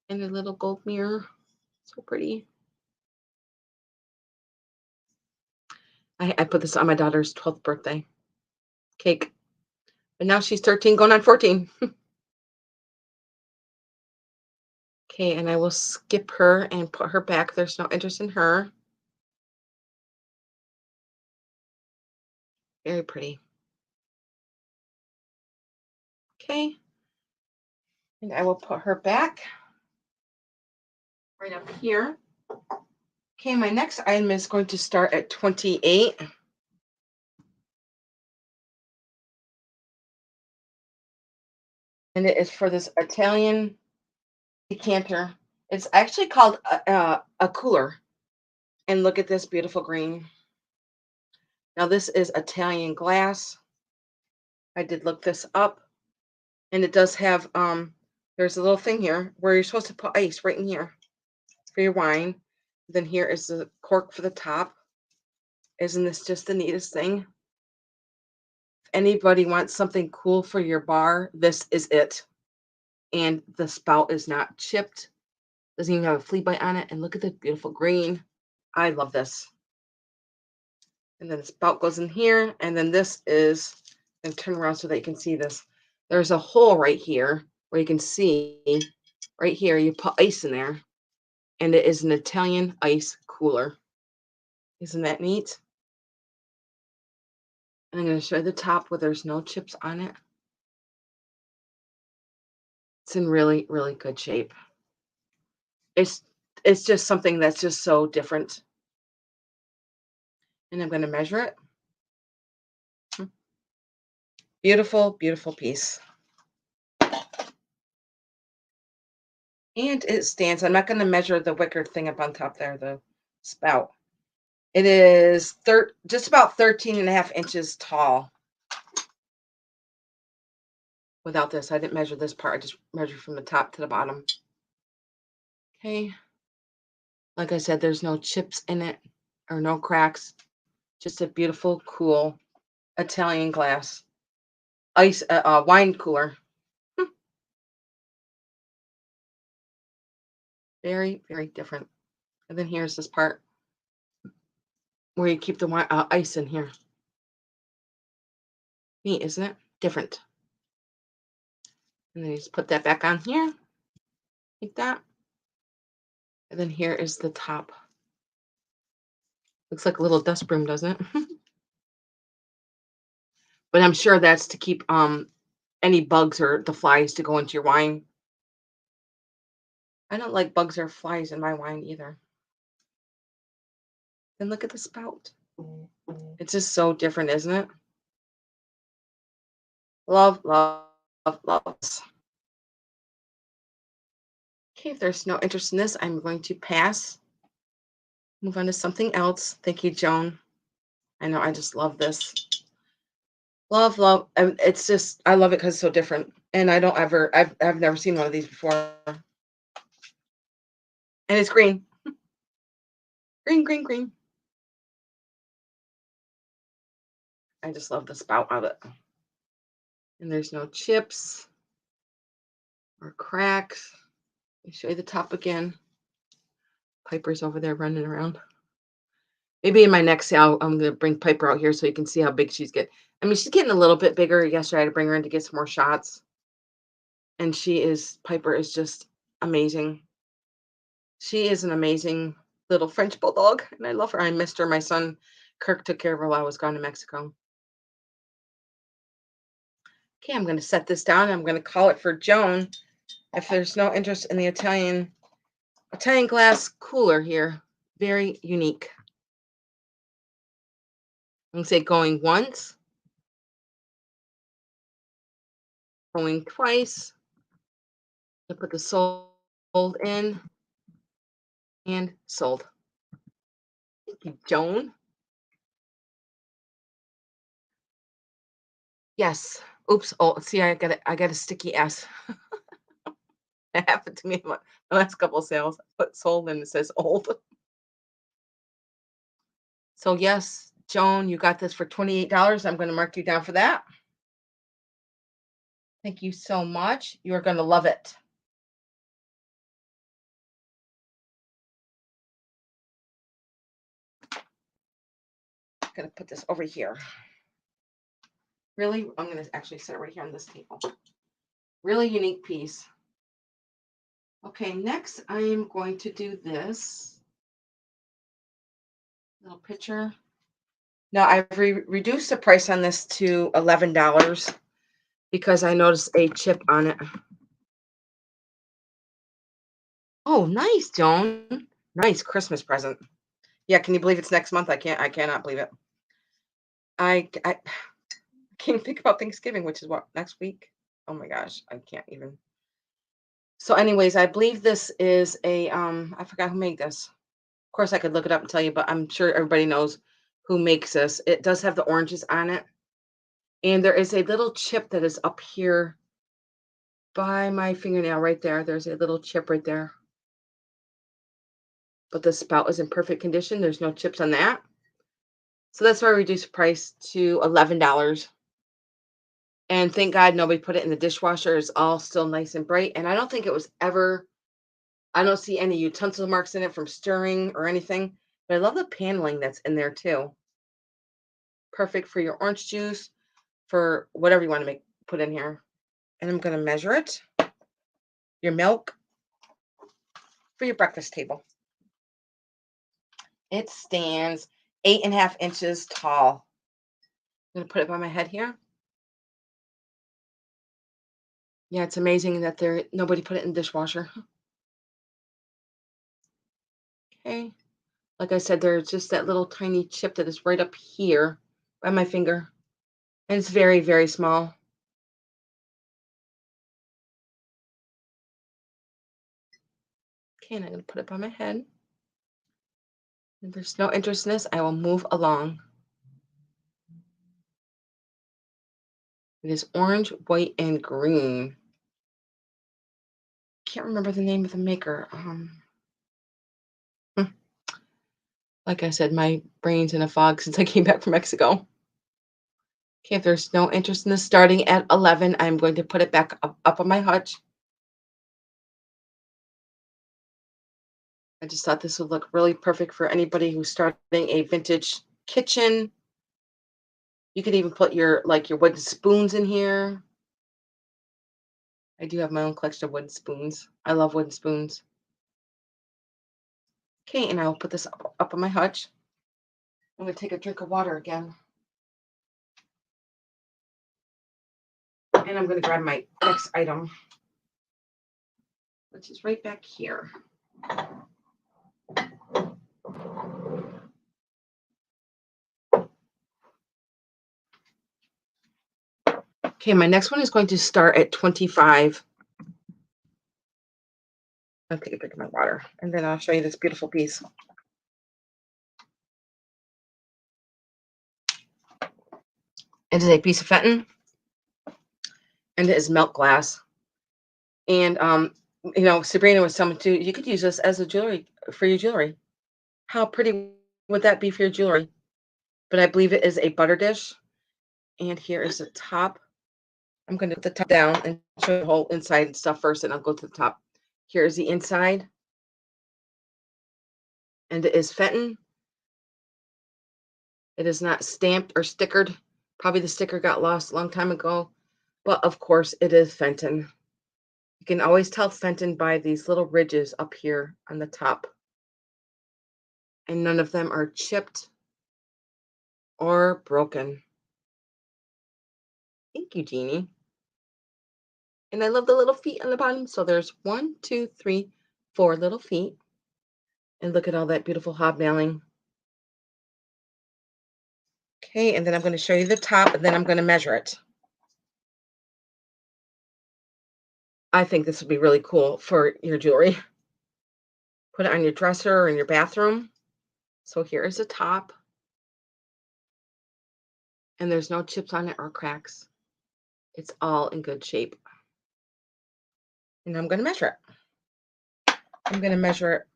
And a little gold mirror. So pretty. I put this on my daughter's 12th birthday cake. And now she's 13 going on 14. Okay, and I will skip her and put her back. There's no interest in her. Very pretty. Okay. And I will put her back right up here. Okay, my next item is going to start at 28. And it is for this Italian decanter. It's actually called a cooler. And look at this beautiful green. Now this is Italian glass. I did look this up. And it does have, there's a little thing here where you're supposed to put ice right in here for your wine. Then here is the cork for the top. Isn't this just the neatest thing? If anybody wants something cool for your bar, this is it. And the spout is not chipped. Doesn't even have a flea bite on it. And look at the beautiful green. I love this. And then the spout goes in here. And then this is, and turn around so that you can see this. There's a hole right here where you can see right here. You put ice in there. And it is an Italian ice cooler. Isn't that neat? And I'm going to show you the top where there's no chips on it. It's in really, really good shape. It's it's just something that's just so different. And I'm gonna measure it. Mm, beautiful, beautiful piece. And it stands. I'm not gonna measure the wicker thing up on top there, the spout. It is just about 13 and a half inches tall. Without this, I didn't measure this part. I just measured from the top to the bottom. Okay. Like I said, there's no chips in it or no cracks. Just a beautiful, cool Italian glass ice wine cooler. Hmm, very, very different. And then here's this part where you keep the ice in here. Neat, isn't it? Different. And then you just put that back on here, like that. And then here is the top. Looks like a little dust broom, doesn't it? But I'm sure that's to keep any bugs or the flies to go into your wine. I don't like bugs or flies in my wine either. Then look at the spout. It's just so different, isn't it? Love, love, love, love. Okay, if there's no interest in this, I'm going to pass. Move on to something else. Thank you, Joan. I know I just love this. Love, love. It's just I love it because it's so different. And I don't ever I've never seen one of these before. And it's green. Green, green, green. I just love the spout of it. And there's no chips or cracks. Let me show you the top again. Piper's over there running around. Maybe in my next sale, I'm gonna bring Piper out here so you can see how big she's getting. I mean, she's getting a little bit bigger. Yesterday, I had to bring her in to get some more shots. And Piper is just amazing. She is an amazing little French bulldog, and I love her. I missed her. My son Kirk took care of her while I was gone to Mexico. Okay, I'm going to set this down. I'm going to call it for Joan. If there's no interest in the Italian glass cooler here, very unique. I'm going to say going once, going twice. I put the sold in and sold. Thank you, Joan. Yes. Oops. Oh, see, I got a sticky S. It happened to me in the last couple of sales. I put sold and it says old. So yes, Joan, you got this for $28. I'm going to mark you down for that. Thank you so much. You're going to love it. I'm going to put this over here. Really, I'm going to actually set it right here on this table. Really unique piece. Okay, next I am going to do this little picture. Now I've reduced the price on this to $11 because I noticed a chip on it. Oh, nice, Joan. Nice Christmas present. Yeah, can you believe it's next month? I cannot believe it. I can't think about Thanksgiving, which is what, next week? Oh my gosh, I can't even. So anyways, I believe this is a I forgot who made this. Of course I could look it up and tell you, but I'm sure everybody knows who makes this. It does have the oranges on it. And there is a little chip that is up here by my fingernail right there. There's a little chip right there. But the spout is in perfect condition. There's no chips on that. So that's why I reduced the price to $11. And thank God nobody put it in the dishwasher. It's all still nice and bright. And I don't think it was ever, I don't see any utensil marks in it from stirring or anything. But I love the paneling that's in there too. Perfect for your orange juice, for whatever you want to put in here. And I'm going to measure it. Your milk for your breakfast table. It stands 8.5 inches tall. I'm going to put it by my head here. Yeah, it's amazing that nobody put it in the dishwasher. Okay. Like I said, there's just that little tiny chip that is right up here by my finger. And it's very, very small. Okay, and I'm going to put it by my head. If there's no interest in this, I will move along. It is orange, white, and green. Can't remember the name of the maker. Hmm, like I said, my brain's in a fog since I came back from Mexico. Okay, if there's no interest in this starting at 11, I'm going to put it back up on my hutch. I just thought this would look really perfect for anybody who's starting a vintage kitchen. You could even put your wooden spoons in here. I do have my own collection of wooden spoons. I love wooden spoons. Okay, and I'll put this up on my hutch. I'm going to take a drink of water again. And I'm going to grab my next item, which is right back here. Okay, my next one is going to start at 25. I'll take a drink of my water, and then I'll show you this beautiful piece. It is a piece of Fenton, and it is milk glass. And Sabrina was telling me too, you could use this as a jewelry for your jewelry. How pretty would that be for your jewelry? But I believe it is a butter dish. And here is the top. I'm going to put the top down and show the whole inside and stuff first, and I'll go to the top. Here is the inside, and it is Fenton. It is not stamped or stickered. Probably the sticker got lost a long time ago, but of course it is Fenton. You can always tell Fenton by these little ridges up here on the top, and none of them are chipped or broken. Thank you, Jeannie. And I love the little feet on the bottom. So there's 1, 2, 3, 4 little feet. And look at all that beautiful hobnailing. Okay, and then I'm going to show you the top, and then I'm going to measure it. I think this would be really cool for your jewelry. Put it on your dresser or in your bathroom. So here is the top. And there's no chips on it or cracks. It's all in good shape. And I'm going to measure it. I'm going to measure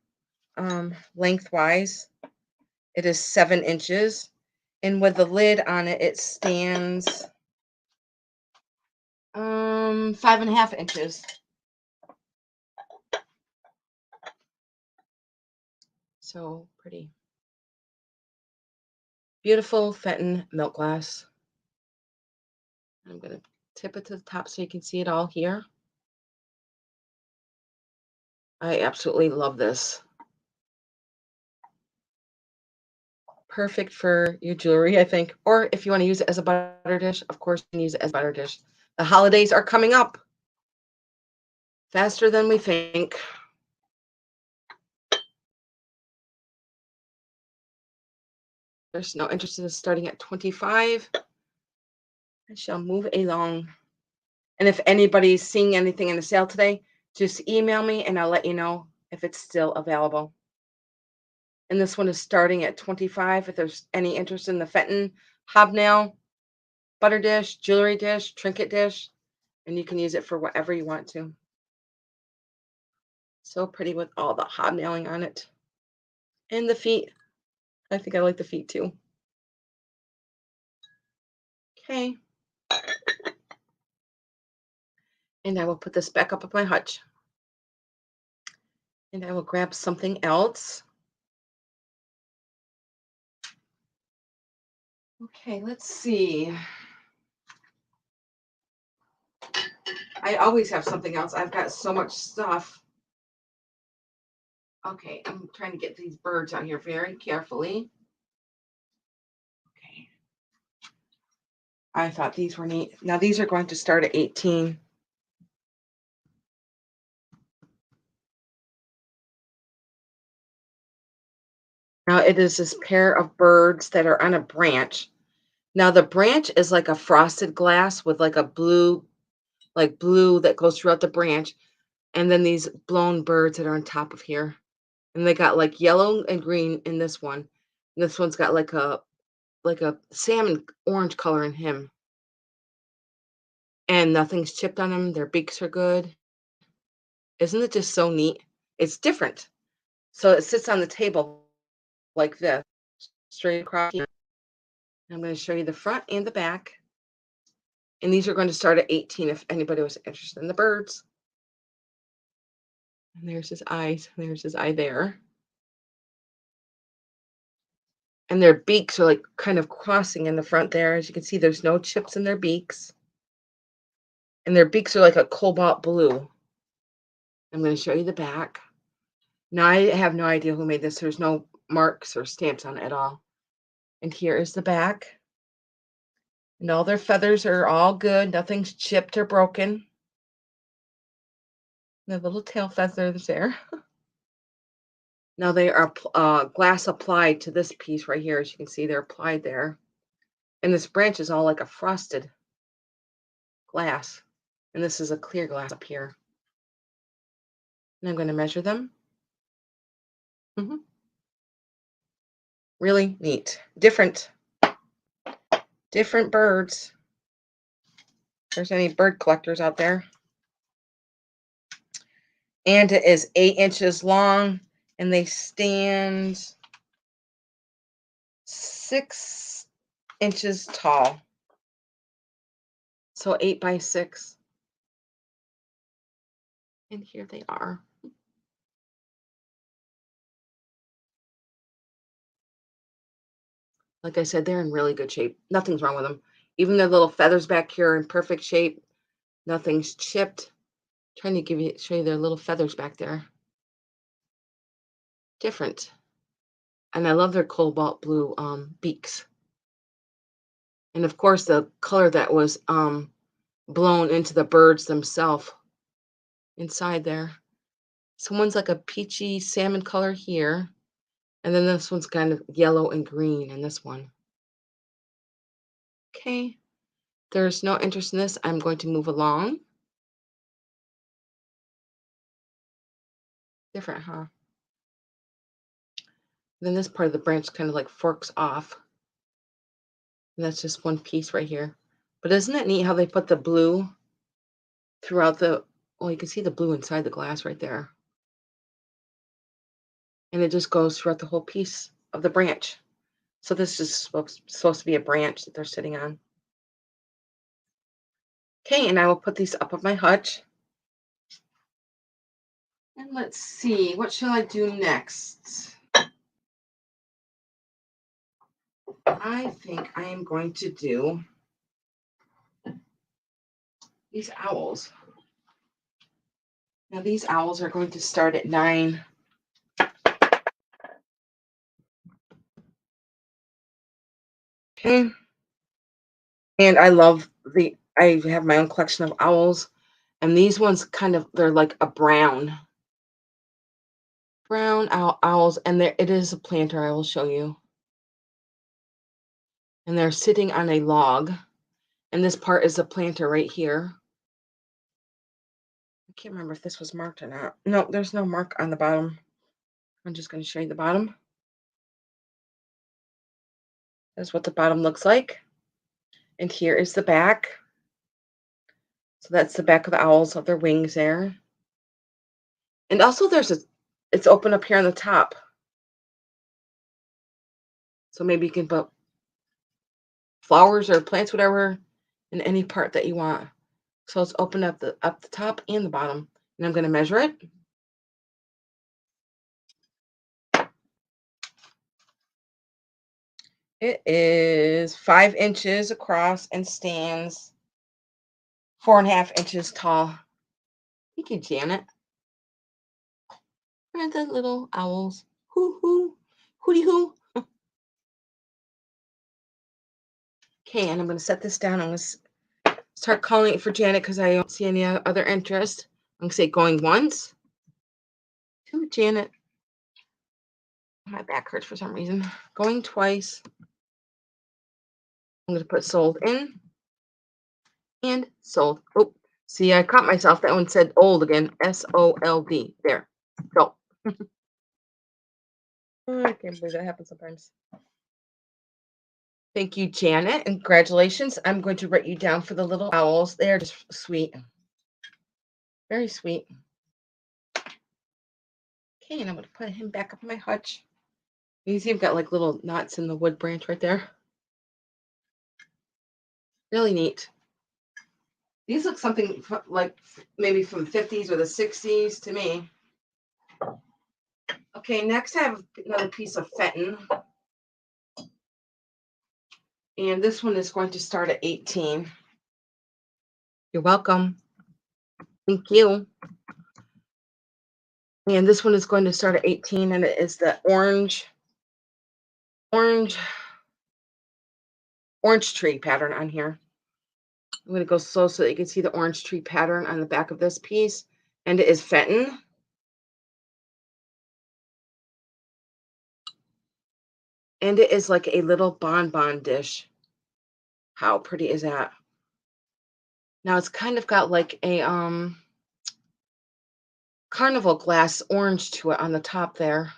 it lengthwise. It is 7 inches. And with the lid on it, it stands 5.5 inches. So pretty. Beautiful Fenton milk glass. I'm going to tip it to the top so you can see it all here. I absolutely love this. Perfect for your jewelry, I think. Or if you want to use it as a butter dish, of course, you can use it as a butter dish. The holidays are coming up faster than we think. There's no interest in starting at 25. I shall move along. And if anybody's seeing anything in the sale today, just email me and I'll let you know if it's still available. And this one is starting at 25. If there's any interest in the Fenton hobnail, butter dish, jewelry dish, trinket dish, and you can use it for whatever you want to. So pretty with all the hobnailing on it. And the feet. I think I like the feet too. Okay. And I will put this back up on my hutch. And I will grab something else. Okay, let's see. I always have something else. I've got so much stuff. Okay, I'm trying to get these birds out here very carefully. Okay. I thought these were neat. Now these are going to start at 18. Now it is this pair of birds that are on a branch. Now the branch is like a frosted glass with like a blue that goes throughout the branch, and then these blown birds that are on top of here. And they got like yellow and green in this one. And this one's got like a salmon orange color in him. And nothing's chipped on them. Their beaks are good. Isn't it just so neat? It's different. So it sits on the table like this, straight across here. I'm going to show you the front and the back. And these are going to start at 18 if anybody was interested in the birds. And there's his eyes. There's his eye there. And their beaks are like kind of crossing in the front there. As you can see, there's no chips in their beaks. And their beaks are like a cobalt blue. I'm going to show you the back. Now, I have no idea who made this. There's no marks or stamps on it at all. And here is the back. And all their feathers are all good. Nothing's chipped or broken. The little tail feathers there. Now they are glass applied to this piece right here. As you can see, they're applied there. And this branch is all like a frosted glass. And this is a clear glass up here. And I'm going to measure them. Mhm. Really neat. Different birds. If there's any bird collectors out there. And it is 8 inches long, and they stand 6 inches tall. So 8 by 6. And here they are. Like I said, they're in really good shape. Nothing's wrong with them. Even their little feathers back here are in perfect shape. Nothing's chipped. Trying to show you their little feathers back there. Different. And I love their cobalt blue beaks. And of course the color that was blown into the birds themselves inside there. So one's like a peachy salmon color here. And then this one's kind of yellow and green in this one. Okay. There's no interest in this. I'm going to move along. Different, huh? Then this part of the branch kind of like forks off. And that's just one piece right here. But isn't it neat how they put the blue throughout well, you can see the blue inside the glass right there. And it just goes throughout the whole piece of the branch. So this is supposed to be a branch that they're sitting on. Okay, and I will put these up on my hutch. And let's see, what shall I do next? I think I am going to do these owls. Now these owls are going to start at 9. Okay. And I have my own collection of owls. And these ones they're like a brown owls. And it is a planter, I will show you. And they're sitting on a log. And this part is a planter right here. I can't remember if this was marked or not. No, there's no mark on the bottom. I'm just going to show you the bottom. That's what the bottom looks like. And here is the back. So that's the back of the owls, of their wings there. And also it's open up here on the top. So maybe you can put flowers or plants, whatever, in any part that you want. So it's open up the top and the bottom. And I'm going to measure it. It is 5 inches across and stands 4.5 inches tall. Thank you, Janet. And the little owls. Hoo hoo. Hooty hoo. Okay, and I'm going to set this down. I'm going to start calling it for Janet because I don't see any other interest. I'm going to say going once. To Janet. My back hurts for some reason. Going twice. I'm going to put sold in and sold. Oh, see, I caught myself. That one said old again. SOLD. There. Go. Oh, I can't believe that happens sometimes. Thank you, Janet, and congratulations. I'm going to write you down for the little owls. They are just sweet. Very sweet. Okay, and I'm going to put him back up in my hutch. You see, I've got like little knots in the wood branch right there. Really neat. These look something like maybe from the 50s or the 60s to me. Okay, next I have another piece of Fenton. And this one is going to start at 18. You're welcome. Thank you. And this one is going to start at 18, and it is the orange tree pattern on here. I'm going to go slow so that you can see the orange tree pattern on the back of this piece. And it is Fenton. And it is like a little bonbon dish. How pretty is that? Now it's kind of got like a carnival glass orange to it on the top there.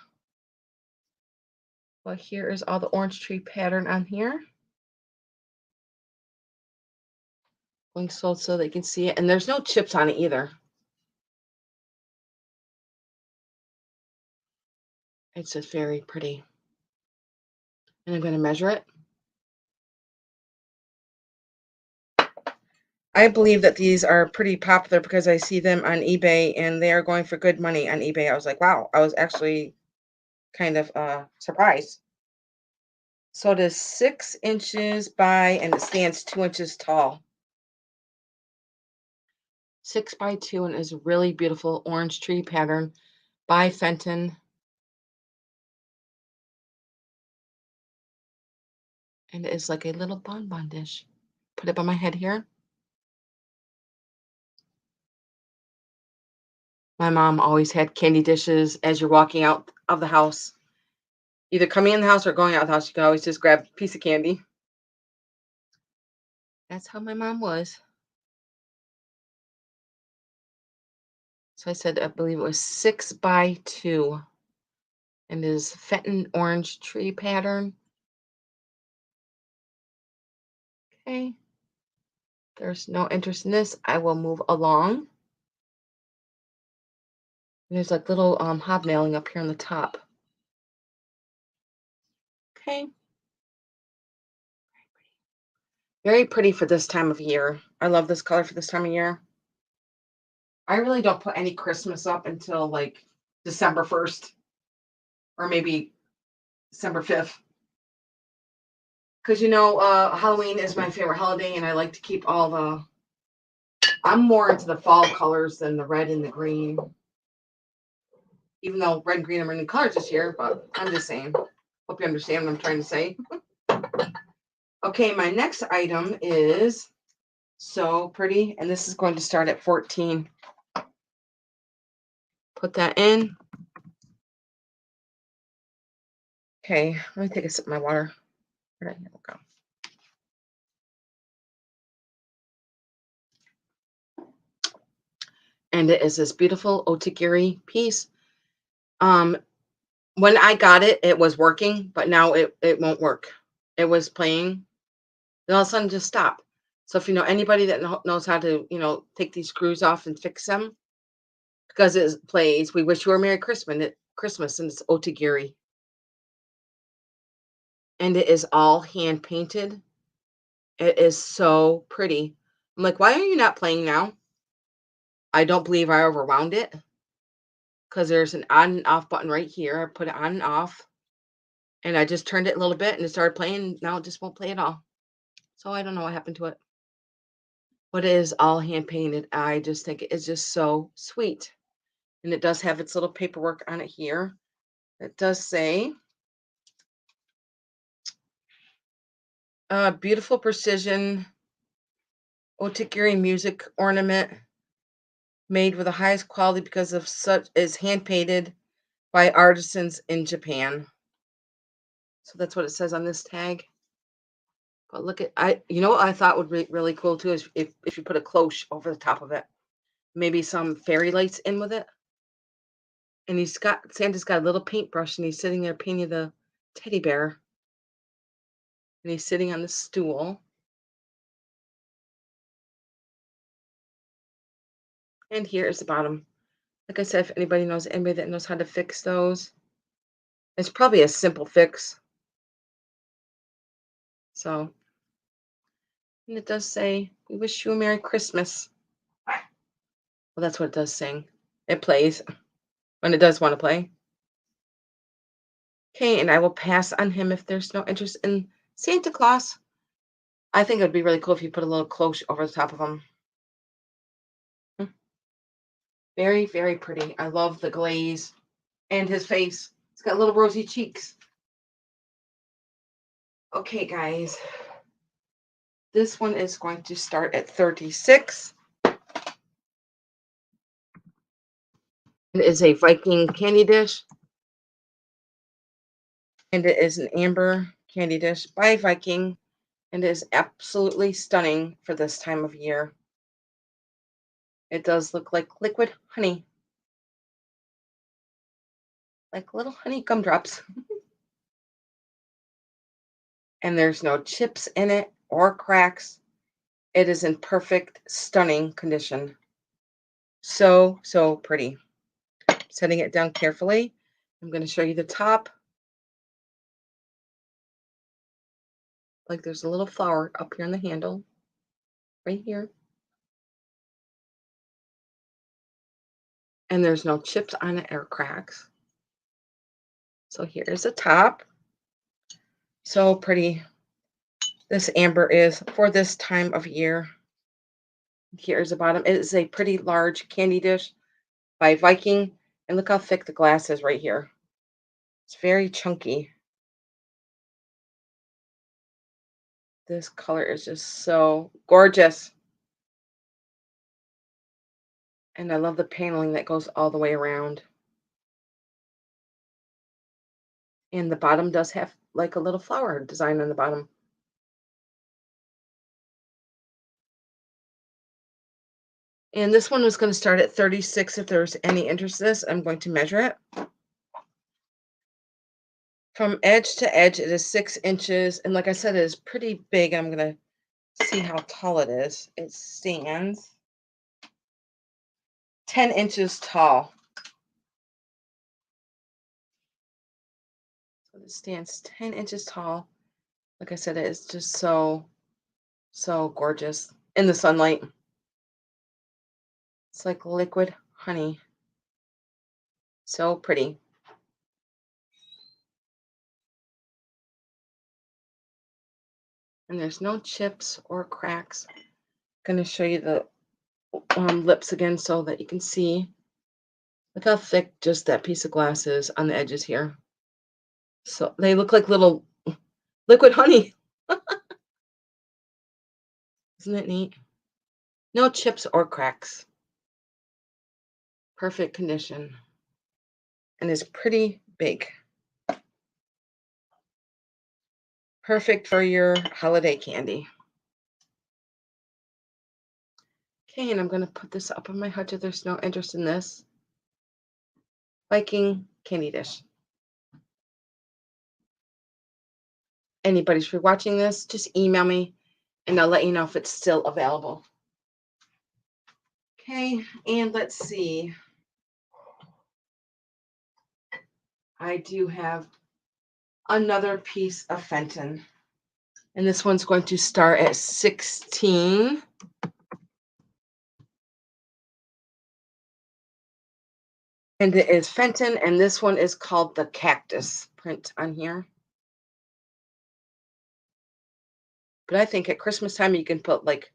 Well, here is all the orange tree pattern on here. Going slow so they can see it. And there's no chips on it either. It's just very pretty. And I'm going to measure it. I believe that these are pretty popular because I see them on eBay and they are going for good money on eBay. I was like, wow, I was actually kind of surprised. So it is 6 inches by, and it stands 2 inches tall. 6 by 2, and is a really beautiful orange tree pattern by Fenton. And it is like a little bonbon dish. Put it on my head here. My mom always had candy dishes as you're walking out of the house. Either coming in the house or going out of the house, you can always just grab a piece of candy. That's how my mom was. So I said, I believe it was 6 by 2. And it is Fenton orange tree pattern. Okay. There's no interest in this. I will move along. And there's like little hobnailing up here on the top. Okay. Very pretty for this time of year. I love this color for this time of year. I really don't put any Christmas up until like December 1st or maybe December 5th. Because, Halloween is my favorite holiday, and I like to keep all the. I'm more into the fall colors than the red and the green. Even though red and green are my new colors this year, but I'm just saying. Hope you understand what I'm trying to say. Okay, my next item is so pretty, and this is going to start at 14. Put that in. Okay, let me take a sip of my water. Here we go. And it is this beautiful otigiri piece. When I got it, it was working, but now it won't work. It was playing, then all of a sudden just stop. So if you know anybody that knows how to, take these screws off and fix them, because it plays, we wish you a Merry Christmas, and it's otigiri. And it is all hand painted. It is so pretty. I'm like, why are you not playing now? I don't believe I overwound it because there's an on and off button right here. I put it on and off, and I just turned it a little bit and it started playing. Now it just won't play at all. So I don't know what happened to it. But it is all hand painted. I just think it is just so sweet. And it does have its little paperwork on it here. It does say, beautiful precision otikiri music ornament made with the highest quality because of such is hand painted by artisans in Japan. So that's what it says on this tag. But look at you know what I thought would be really cool too is if you put a cloche over the top of it, maybe some fairy lights in with it. And Santa's got a little paintbrush and he's sitting there painting the teddy bear and he's sitting on the stool. And here is the bottom. Like I said, if anybody that knows how to fix those, it's probably a simple fix. So, and it does say, "We wish you a Merry Christmas." Well, that's what it does sing. It plays when it does want to play. Okay, and I will pass on him if there's no interest in Santa Claus. I think it would be really cool if you put a little cloche over the top of him. Mm, very, very pretty. I love the glaze and his face. It's got little rosy cheeks. Okay, guys. This one is going to start at 36. It is a Viking candy dish, and it is an amber candy dish by Viking, and it is absolutely stunning for this time of year. It does look like liquid honey, like little honey gumdrops, and there's no chips in it or cracks. It is in perfect, stunning condition. So, so pretty. Setting it down carefully. I'm going to show you the top. Like there's a little flower up here on the handle, right here. And there's no chips on it or cracks. So here's the top. So pretty. This amber is for this time of year. Here's the bottom. It is a pretty large candy dish by Viking. And look how thick the glass is right here. It's very chunky. This color is just so gorgeous. And I love the paneling that goes all the way around. And the bottom does have like a little flower design on the bottom. And this one was going to start at 36. If there's any interest in this, I'm going to measure it. From edge to edge, it is 6 inches. And like I said, it is pretty big. I'm going to see how tall it is. It stands 10 inches tall. So it stands 10 inches tall. Like I said, it is just so, so gorgeous in the sunlight. It's like liquid honey. So pretty. And there's no chips or cracks. I'm going to show you the lips again so that you can see. Look how thick just that piece of glass is on the edges here. So they look like little liquid honey. Isn't it neat? No chips or cracks. Perfect condition. And is pretty big. Perfect for your holiday candy. Okay, and I'm going to put this up on my hutch if there's no interest in this. Viking candy dish. Anybody's watching this, just email me and I'll let you know if it's still available. Okay, and let's see. I do have another piece of Fenton. And this one's going to start at 16. And it is Fenton, and this one is called the cactus print on here. But I think at Christmas time, you can put like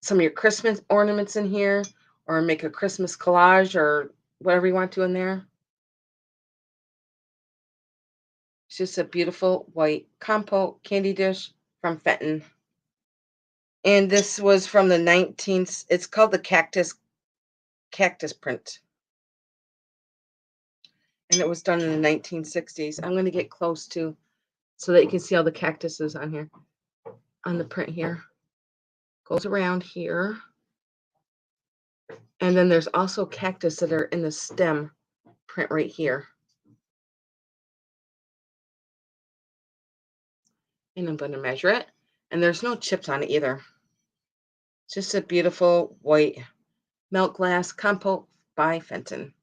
some of your Christmas ornaments in here or make a Christmas collage or whatever you want to in there. It's just a beautiful white compote candy dish from Fenton. And this was from the 19th. It's called the cactus print. And it was done in the 1960s. I'm going to get close to so that you can see all the cactuses on here, on the print here. Goes around here. And then there's also cactus that are in the stem print right here. And I'm going to measure it. And there's no chips on it either. It's just a beautiful white melt glass compote by Fenton.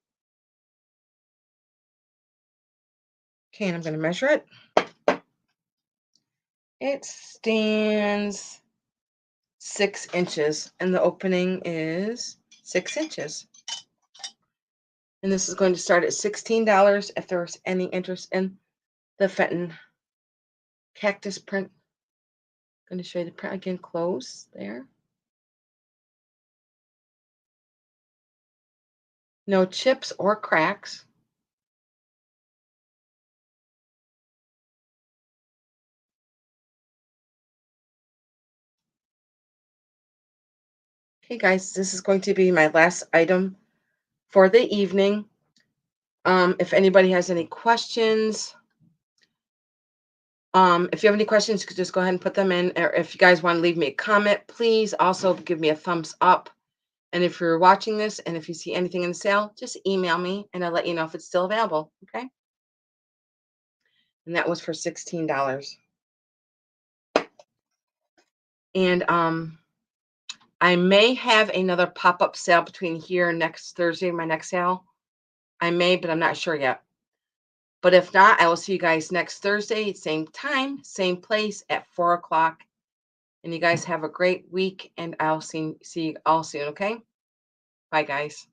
Okay, and I'm going to measure it. It stands 6 inches, and the opening is 6 inches. And this is going to start at $16 if there's any interest in the Fenton cactus print. I'm going to show you the print again close there. No chips or cracks. Okay, guys, this is going to be my last item for the evening. If anybody has any questions, if you have any questions, you could just go ahead and put them in. Or if you guys want to leave me a comment, please also give me a thumbs up. And if you're watching this and if you see anything in the sale, just email me and I'll let you know if it's still available. Okay. And that was for $16. And I may have another pop-up sale between here and next Thursday, my next sale. I may, but I'm not sure yet. But if not, I will see you guys next Thursday, same time, same place at 4 o'clock. And you guys have a great week, and I'll see you all soon, okay? Bye, guys.